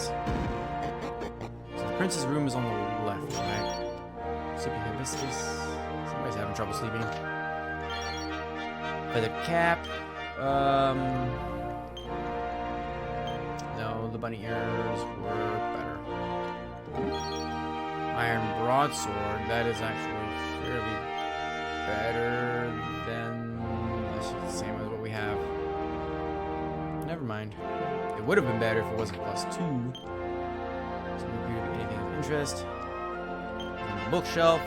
So the prince's room is on the left, right? Sleeping hibiscus. Somebody's having trouble sleeping. Feathered cap. No, the bunny ears were better. Iron broadsword. That is actually fairly better than the same as what we have. Never mind. It would have been better if it wasn't +2. So maybe anything of interest. Bookshelf.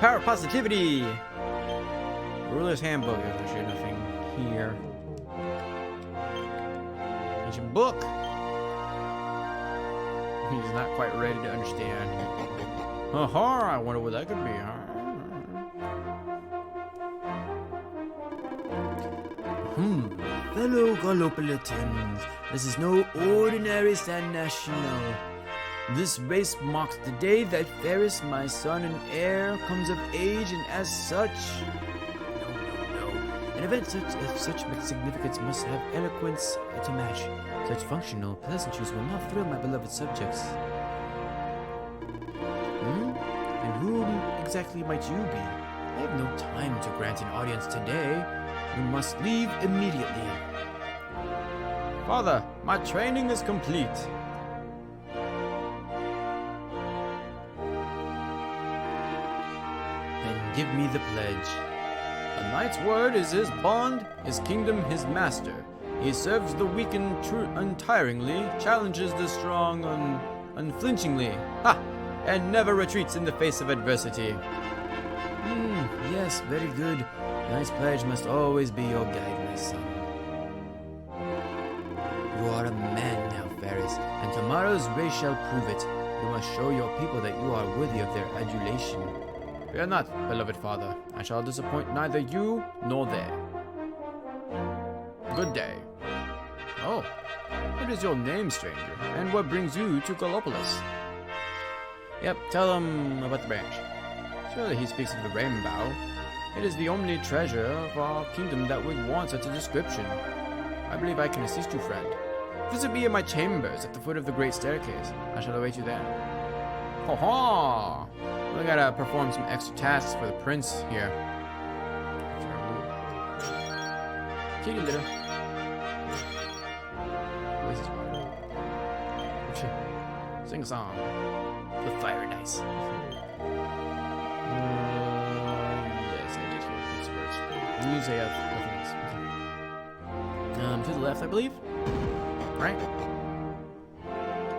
Power Positivity! Ruler's Handbook. There's actually nothing here. Ancient book. He's not quite ready to understand. Aha! I wonder what that could be, huh? Fellow Gallopolitans, this is no ordinary Sand National. This race marks the day that Ferris, my son and heir, comes of age, and as such... No. An event of such significance must have eloquence to match. Such functional pleasantries will not thrill my beloved subjects. And who exactly might you be? I have no time to grant an audience today. You must leave immediately. Father, my training is complete. Give me the pledge. A knight's word is his bond, his kingdom his master. He serves the weak untiringly, challenges the strong unflinchingly, and never retreats in the face of adversity. Yes, very good. Knight's pledge must always be your guide, my son. You are a man now, Ferris, and tomorrow's race shall prove it. You must show your people that you are worthy of their adulation. Fear not, beloved father. I shall disappoint neither you nor they. Good day. Oh, What is your name, stranger? And what brings you to Gallopolis? Yep, tell him about the branch. Surely he speaks of the rainbow. It is the only treasure of our kingdom that would want such a description. I believe I can assist you, friend. Visit me in my chambers at the foot of the great staircase. I shall await you there. Ho ho! We gotta perform some extra tasks for the prince here. Kitty litter. Oasis water. Sing a song. With fire and ice. Yes, I did hear these words. Use AF weapons. To the left, I believe. Right?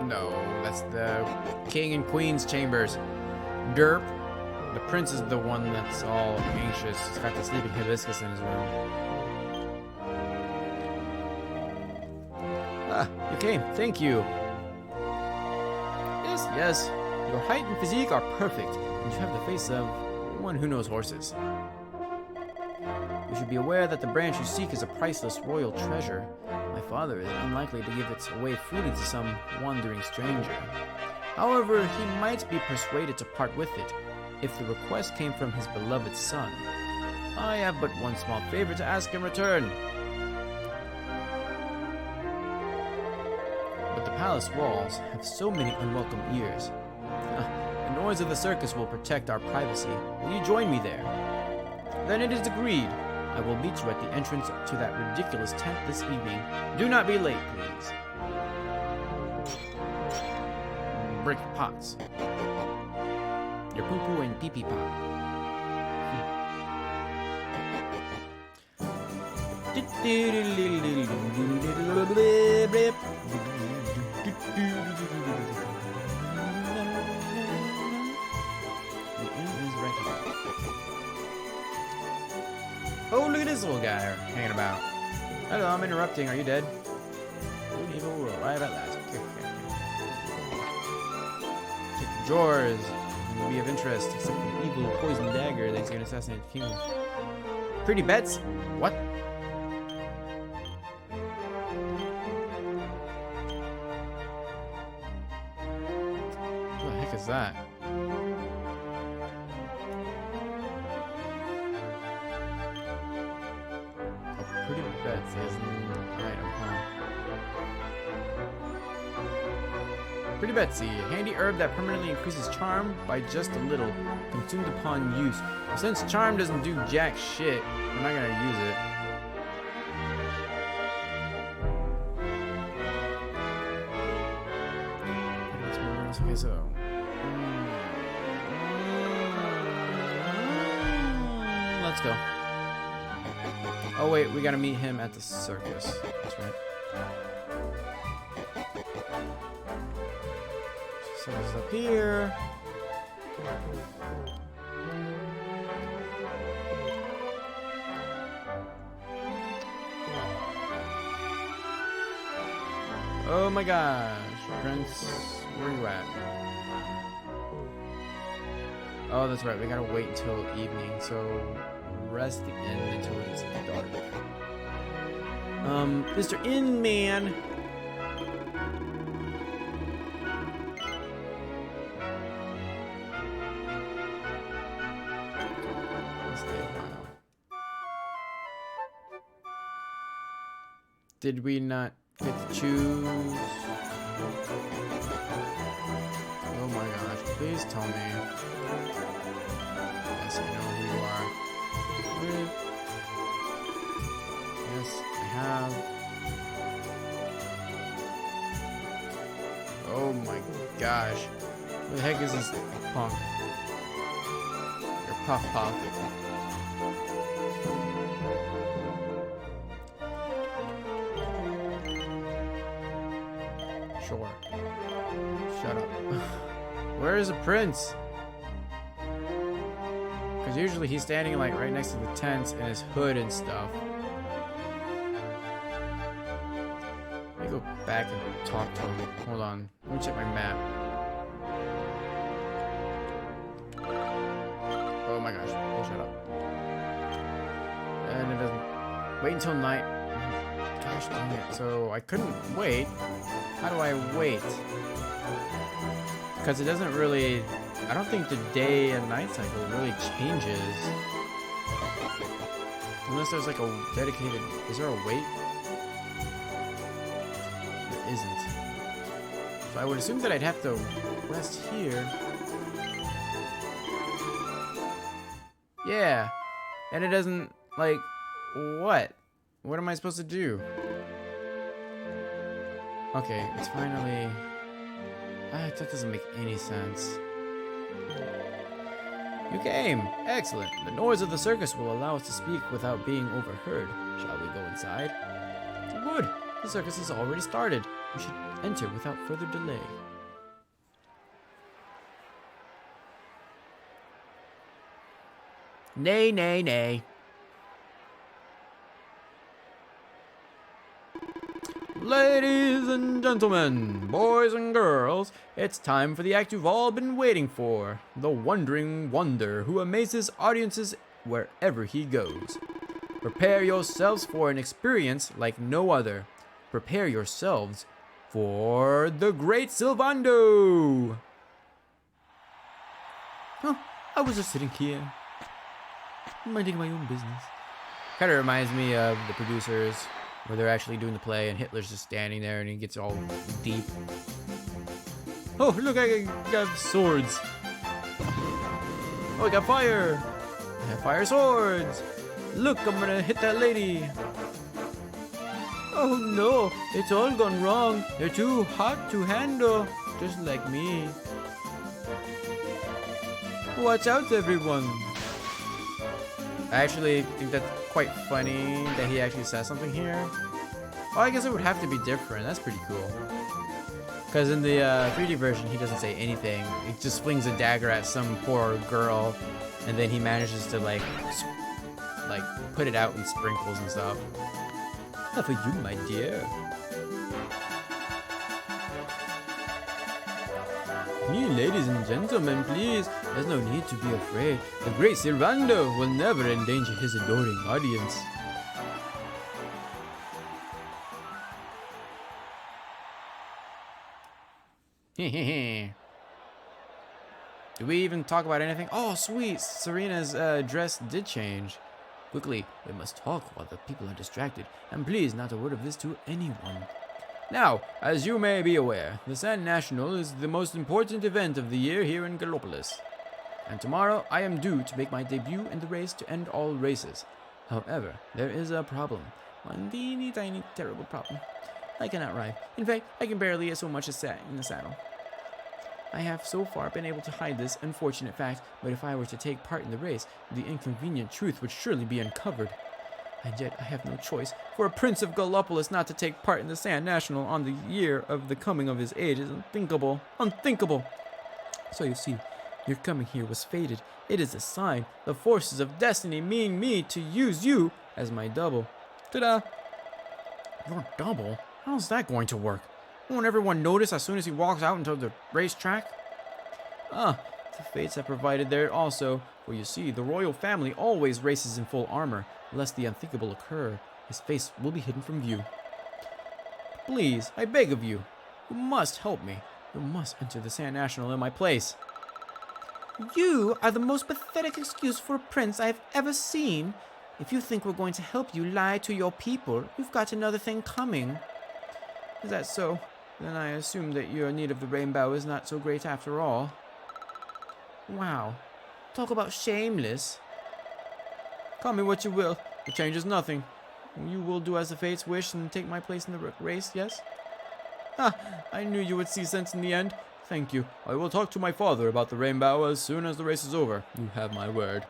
No, that's the king and queen's chambers. Derp. The prince is the one that's all anxious. He's got the sleeping hibiscus in his room. Ah, you came. Thank you. Yes, yes. Your height and physique are perfect, and you have the face of one who knows horses. You should be aware that the branch you seek is a priceless royal treasure. My father is unlikely to give it away freely to some wandering stranger. However, he might be persuaded to part with it if the request came from his beloved son. I have but one small favor to ask in return. But the palace walls have so many unwelcome ears. The noise of the circus will protect our privacy. Will you join me there? Then it is agreed. I will meet you at the entrance to that ridiculous tent this evening. Do not be late, please. Break pots. Your poo-poo and pee-pee pot. Oh, look at this little guy hanging about. Hello, I'm interrupting. Are you dead? Good evil will arrive at last. Check the drawers. It will be of interest, except for the evil poison dagger that's going to assassinate the king. Pretty bets? What? What the heck is that? Pretty bets is an item, huh? Pretty Betsy, handy herb that permanently increases charm by just a little, consumed upon use. Well, since charm doesn't do jack shit, we're not gonna use it. Okay, so. Let's go. Oh wait, we gotta meet him at the circus. That's right. Circus is up here. Oh my gosh, Prince, where are you at? Oh, that's right, we gotta wait until evening, so rest the inn until it's dark. Mr. Inn Man. Did we not get to choose? Oh my gosh, please tell me. Yes, I know who you are. Yes, I have. Oh my gosh. What the heck is this punk? Your Puff Puff. Sure. Shut up. Where is the prince? Because usually he's standing like right next to the tents in his hood and stuff. Let me go back and talk to him. Hold on. Let me check my map. Oh my gosh. Oh, shut up. And it doesn't. Wait until night. God Gosh dang it. So I couldn't wait. How do I wait? Because it doesn't really... I don't think the day and night cycle really changes. Unless there's like a dedicated... Is there a wait? There isn't. So I would assume that I'd have to rest here. Yeah. And it doesn't... Like... What? What am I supposed to do? Okay, it's finally... that doesn't make any sense. You came! Excellent. The noise of the circus will allow us to speak without being overheard. Shall we go inside? Good. The circus has already started. We should enter without further delay. Nay, nay, nay. Ladies and gentlemen, boys and girls, it's time for the act you've all been waiting for. The wandering wonder who amazes audiences wherever he goes. Prepare yourselves for an experience like no other. Prepare yourselves for the Great Sylvando! Huh, I was just sitting here, minding my own business. Kind of reminds me of the producers, where they're actually doing the play and Hitler's just standing there and he gets all deep. Oh, look, I got swords. Oh, I got fire. I have fire swords. Look, I'm gonna hit that lady. Oh no, it's all gone wrong. They're too hot to handle, just like me. Watch out, everyone. I actually think that's quite funny that he actually says something here. Oh, I guess it would have to be different. That's pretty cool. Because in the 3D version, he doesn't say anything. He just flings a dagger at some poor girl, and then he manages to like put it out in sprinkles and stuff. How for you, my dear. Me, ladies and gentlemen, please. There's no need to be afraid. The great Sylvando will never endanger his adoring audience. Hehehe. Did we even talk about anything? Oh, sweet. Serena's dress did change. Quickly, we must talk while the people are distracted. And please, not a word of this to anyone. Now, as you may be aware, the Sand National is the most important event of the year here in Gallopolis. And tomorrow, I am due to make my debut in the race to end all races. However, there is a problem. One teeny tiny terrible problem. I cannot ride. In fact, I can barely so much as sat in the saddle. I have so far been able to hide this unfortunate fact, but if I were to take part in the race, the inconvenient truth would surely be uncovered. And yet I have no choice, for a prince of Gallopolis not to take part in the Sand National on the year of the coming of his age is unthinkable. Unthinkable! So you see, your coming here was fated. It is a sign. The forces of destiny mean me to use you as my double. Ta-da! Your double? How's that going to work? Won't everyone notice as soon as he walks out into the racetrack? Ah, the fates have provided there also, for you see, the royal family always races in full armor. Lest the unthinkable occur, his face will be hidden from view. Please, I beg of you, you must help me. You must enter the Sand National in my place. You are the most pathetic excuse for a prince I have ever seen. If you think we're going to help you lie to your people, you've got another thing coming. Is that so? Then I assume that your need of the rainbow is not so great after all. Wow. Talk about shameless. Call me what you will. It changes nothing. You will do as the fates wish and take my place in the race, yes? Ah, I knew you would see sense in the end. Thank you. I will talk to my father about the rainbow as soon as the race is over. You have my word.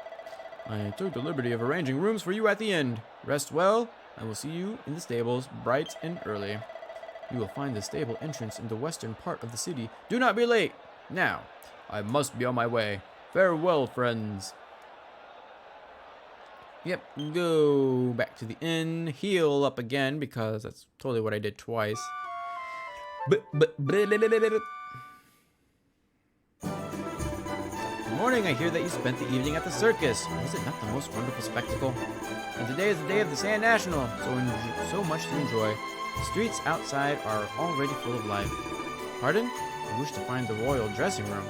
I took the liberty of arranging rooms for you at the end. Rest well. I will see you in the stables, bright and early. You will find the stable entrance in the western part of the city. Do not be late. Now, I must be on my way. Farewell, friends. Yep, go back to the inn, heal up again, because that's totally what I did twice. morning I hear that you spent the evening at the circus. Was it not the most wonderful spectacle? And today is the day of the Sand National, so much to enjoy. The streets outside are already full of life. Pardon? I wish to find the royal dressing room.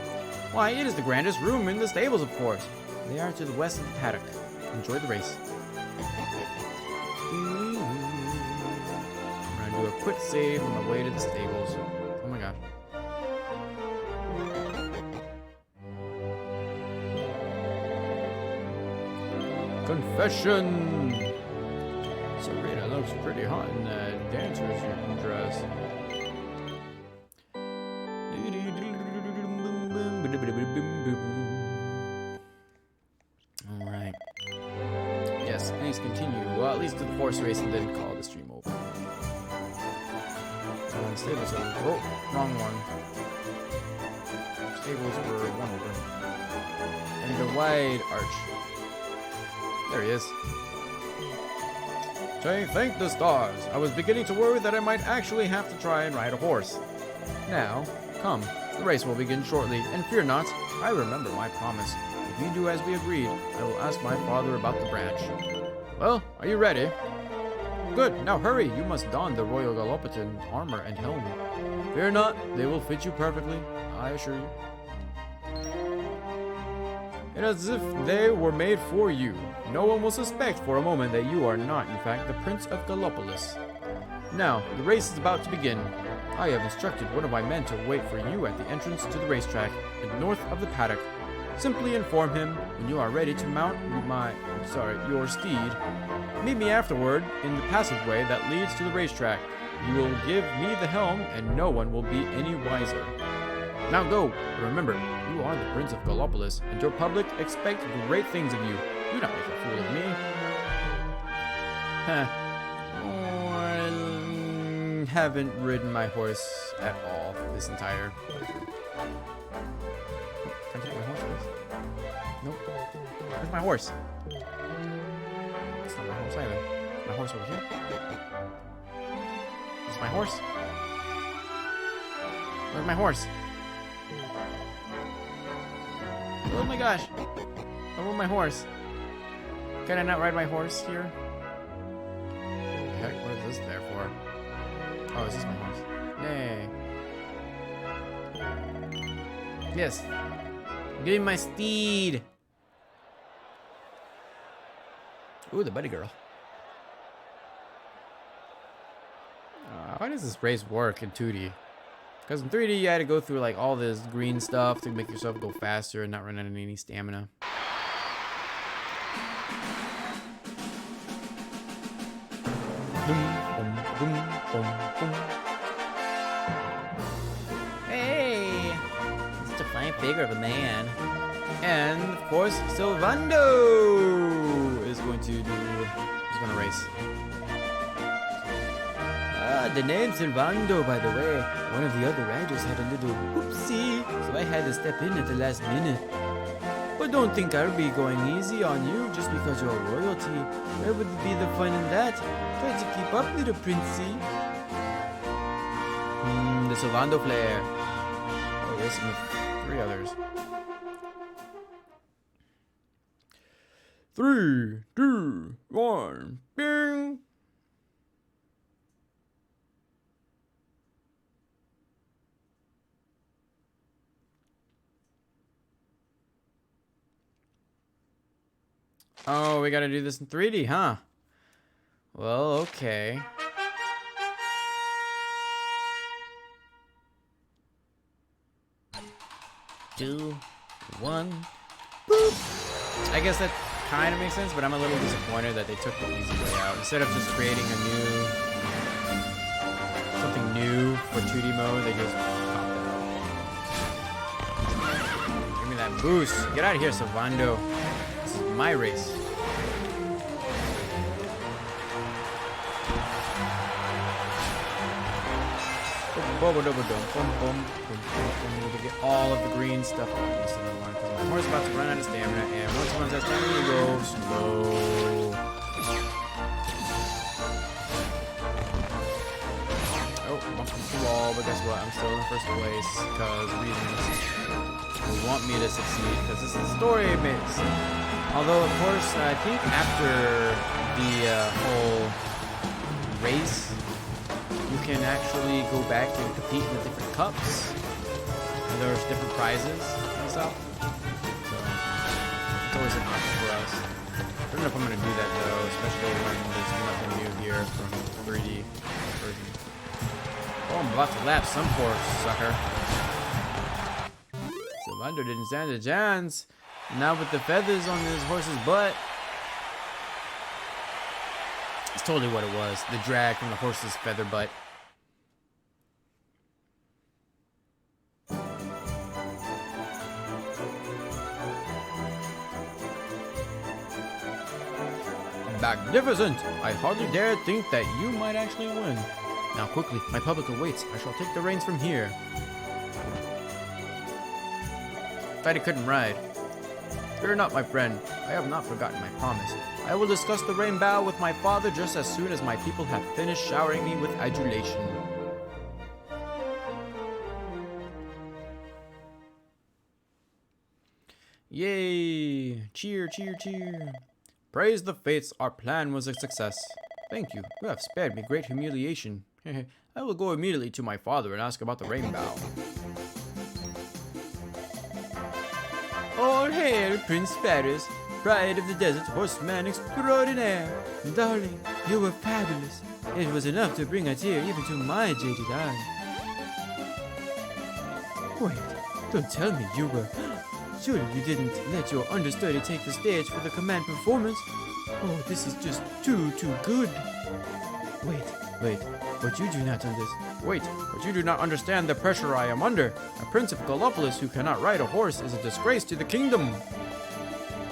Why, it is the grandest room in the stables, of course. They are to the west of the paddock. Enjoy the race. I'm gonna do a quick save on the way to the stables. Oh my god. Confession! Serena looks pretty hot in that dancer's dress. Alright. Yes, please continue. Well, at least to the horse race and then call the stream over. Stables over. Oh, wrong one. Stables were one over. And the wide arch. There he is. Thank the stars. I was beginning to worry that I might actually have to try and ride a horse. Now, come. The race will begin shortly, and fear not, I remember my promise. If you do as we agreed, I will ask my father about the branch. Well, are you ready? Good, now hurry. You must don the Royal Gallopitan armor and helm. Fear not, they will fit you perfectly, I assure you. It is as if they were made for you. No one will suspect for a moment that you are not, in fact, the Prince of Gallopolis. Now, the race is about to begin. I have instructed one of my men to wait for you at the entrance to the racetrack, north of the paddock. Simply inform him when you are ready to mount your steed. Meet me afterward in the passageway that leads to the racetrack. You will give me the helm, and no one will be any wiser. Now go. Remember, you are the Prince of Gallopolis, and your public expect great things of you. Do not make a fool of me. Huh. Haven't ridden my horse at all this entire. Can I take my horse, please? Nope. Where's my horse? It's not my horse either. My horse over here. This is my horse. Where's my horse? Oh my gosh! I want my horse. Can I not ride my horse here? What the heck? What is this there for? Oh, is this my horse? Nay. Yes. Give me my steed. Ooh, the buddy girl. How does this race work in 2D? Because in 3D you had to go through like all this green stuff to make yourself go faster and not run out of any stamina. Hey! Such a fine figure of a man. And of course, Sylvando is going to race. The name Sylvando, by the way. One of the other riders had a little whoopsie, so I had to step in at the last minute. But don't think I'll be going easy on you just because you're royalty. Where would be the fun in that? Try to keep up, little princey. The Sylvando flare. Oh, racing with 3 others. 3, 2, 1, bing! Oh, we gotta do this in 3D, huh? Well, okay. Two, one. Boop. I guess that kind of makes sense, but I'm a little disappointed that they took the easy way out. Instead of just creating something new for 2D mode, they just popped it out. Give me that boost. Get out of here, Sylvando. This is my race. Need to get all of the green stuff on this one because my horse is about to run out of stamina, and once it runs out of stamina, you go slow. Oh, bumped into the wall, but guess what? I'm still in first place because reasons. who want me to succeed, because this is the story base. Although, of course, I think after the whole race, you can actually go back and compete in the different cups. And there's different prizes and stuff. So, it's always an option for us. I don't know if I'm going to do that, though, especially when there's nothing new here from 3D version. Oh, I'm about to lap some poor sucker. Sylvander didn't stand a chance. Now with the feathers on his horse's butt. It's totally what it was. The drag from the horse's feather butt. Magnificent! I hardly dare think that you might actually win. Now quickly, my public awaits. I shall take the reins from here. Thought he couldn't ride. Fear not, my friend. I have not forgotten my promise. I will discuss the rainbow with my father just as soon as my people have finished showering me with adulation. Yay! Cheer, cheer, cheer. Praise the fates, our plan was a success. Thank you. You have spared me great humiliation. I will go immediately to my father and ask about the rainbow. All hail, Prince Faris, pride of the desert, horseman extraordinaire. Darling, you were fabulous. It was enough to bring a tear even to my jaded eye. Wait, don't tell me you were... Surely you didn't let your understudy take the stage for the command performance? Oh, this is just too good. Wait, but you do not understand. Wait, but you do not understand the pressure I am under. A prince of Gallopolis who cannot ride a horse is a disgrace to the kingdom.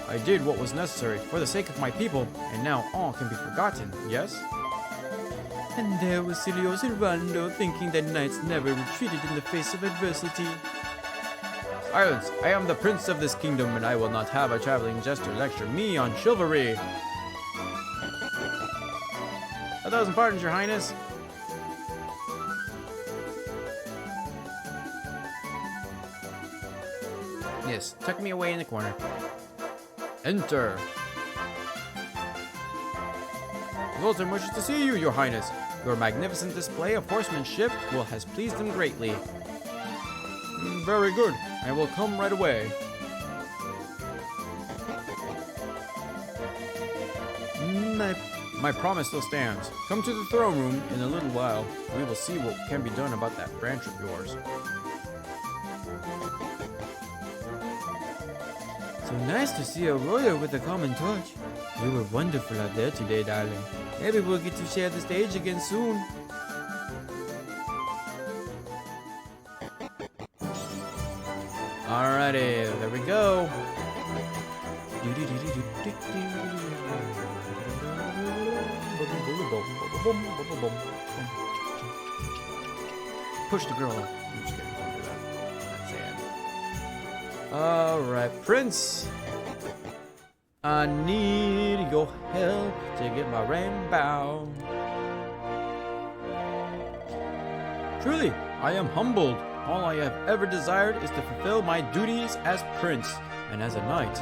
I did what was necessary for the sake of my people, and now all can be forgotten, yes? And there was Silio Servando thinking that knights never retreated in the face of adversity. Silence! I am the prince of this kingdom, and I will not have a traveling jester lecture me on chivalry. 1,000 pardons, your highness. Yes, tuck me away in the corner. Enter. Zoltan wishes to see you, your highness. Your magnificent display of horsemanship has pleased him greatly. Very good. I will come right away. My promise still stands. Come to the throne room in a little while. We will see what can be done about that branch of yours. So nice to see a royal with a common touch. You were wonderful out there today, darling. Maybe we'll get to share the stage again soon. Alrighty, there we go. Push the girl up. I'm just kidding, don't do that. That's sad. Alright, Prince. I need your help to get my rainbow. Truly, I am humbled. All I have ever desired is to fulfill my duties as prince and as a knight.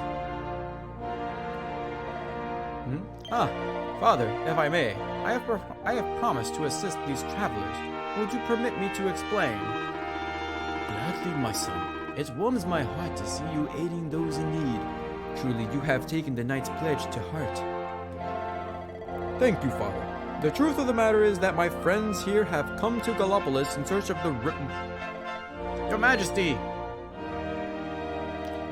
Father, if I may, I have promised to assist these travelers. Would you permit me to explain? Gladly, my son. It warms my heart to see you aiding those in need. Truly, you have taken the knight's pledge to heart. Thank you, Father. The truth of the matter is that my friends here have come to Gallopolis in search of the Your Majesty!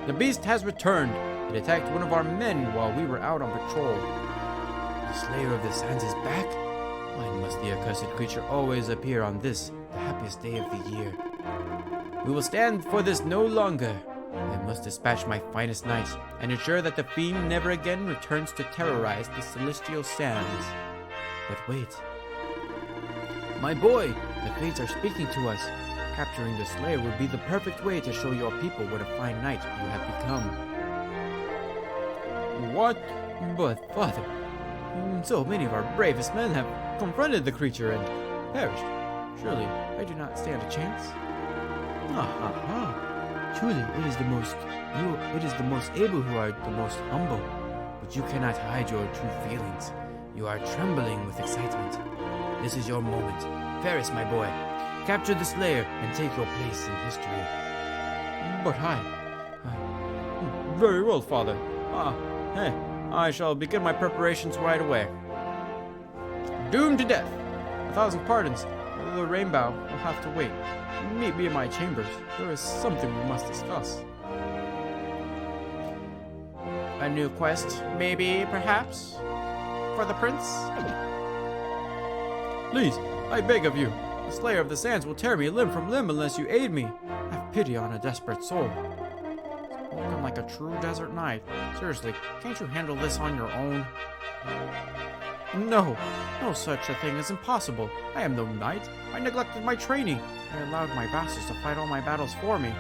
The beast has returned. It attacked one of our men while we were out on patrol. The Slayer of the Sands is back? Why must the accursed creature always appear on this, the happiest day of the year? We will stand for this no longer. I must dispatch my finest knights and ensure that the fiend never again returns to terrorize the celestial sands. But wait. My boy, the fates are speaking to us. Capturing the Slayer would be the perfect way to show your people what a fine knight you have become. What? But, Father, so many of our bravest men have confronted the creature and perished. Surely, I do not stand a chance? Truly, it is the most able who are the most humble. But you cannot hide your true feelings. You are trembling with excitement. This is your moment. Ferris, my boy, capture the Slayer and take your place in history. But very well, Father. I shall begin my preparations right away. Doomed to death. 1,000 pardons. The rainbow will have to wait. Meet me in my chambers. There is something we must discuss. A new quest, maybe, perhaps? For the prince? Please, I beg of you. The Slayer of the Sands will tear me limb from limb unless you aid me. Have pity on a desperate soul. Spoken like a true desert knight. Seriously, can't you handle this on your own? No such a thing is impossible. I am no knight. I neglected my training. I allowed my vassals to fight all my battles for me.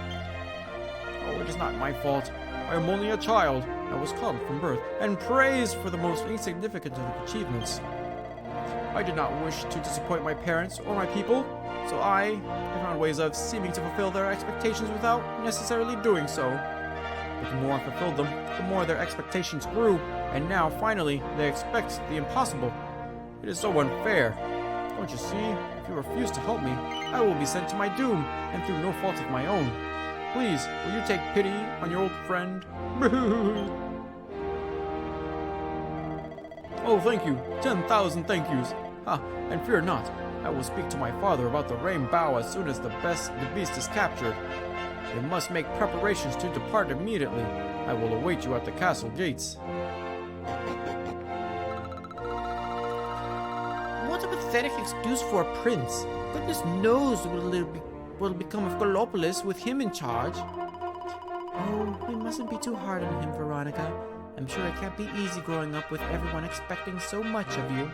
Oh, it is not my fault. I am only a child. I was called from birth and praised for the most insignificant of achievements. I did not wish to disappoint my parents or my people, so I found ways of seeming to fulfill their expectations without necessarily doing so. But the more I fulfilled them, the more their expectations grew, and now, finally, they expect the impossible. It is so unfair. Don't you see? If you refuse to help me, I will be sent to my doom, and through no fault of my own. Please, will you take pity on your old friend? Oh, thank you. 10,000 thank yous. And fear not. I will speak to my father about the rainbow as soon as the beast is captured. You must make preparations to depart immediately. I will await you at the castle gates. What a pathetic excuse for a prince. Goodness knows what will become of Gallopolis with him in charge. Oh, we mustn't be too hard on him, Veronica. I'm sure it can't be easy growing up with everyone expecting so much of you.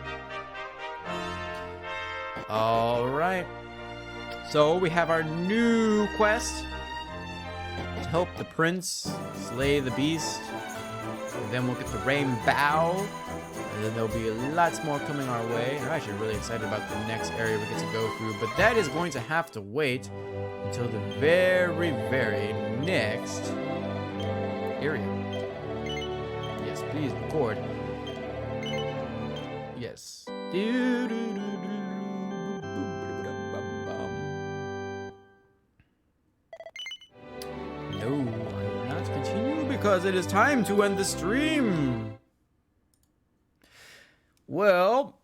Alright. So we have our new quest. To help the prince slay the beast. And then we'll get the rainbow. And then there'll be lots more coming our way. I'm actually really excited about the next area we get to go through. But that is going to have to wait until the very, very next area. Yes, please record. Yes. No, I will not continue because it is time to end the stream. Well,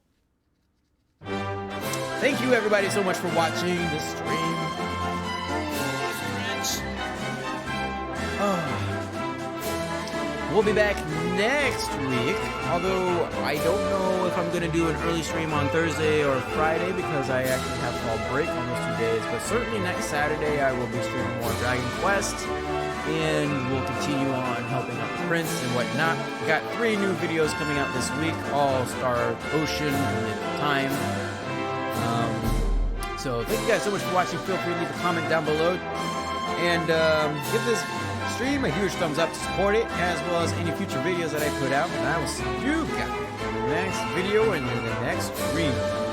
thank you everybody so much for watching this stream. We'll be back next week, although I don't know if I'm going to do an early stream on Thursday or Friday because I actually have fall break on those 2 days, but certainly next Saturday I will be streaming more Dragon Quest, and we'll continue on helping out the prince and whatnot. We got 3 new videos coming out this week, all star Ocean and Time. So thank you guys so much for watching. Feel free to leave a comment down below, and give this stream a huge thumbs up to support it, as well as any future videos that I put out. And I will see you guys in the next video and in the next stream.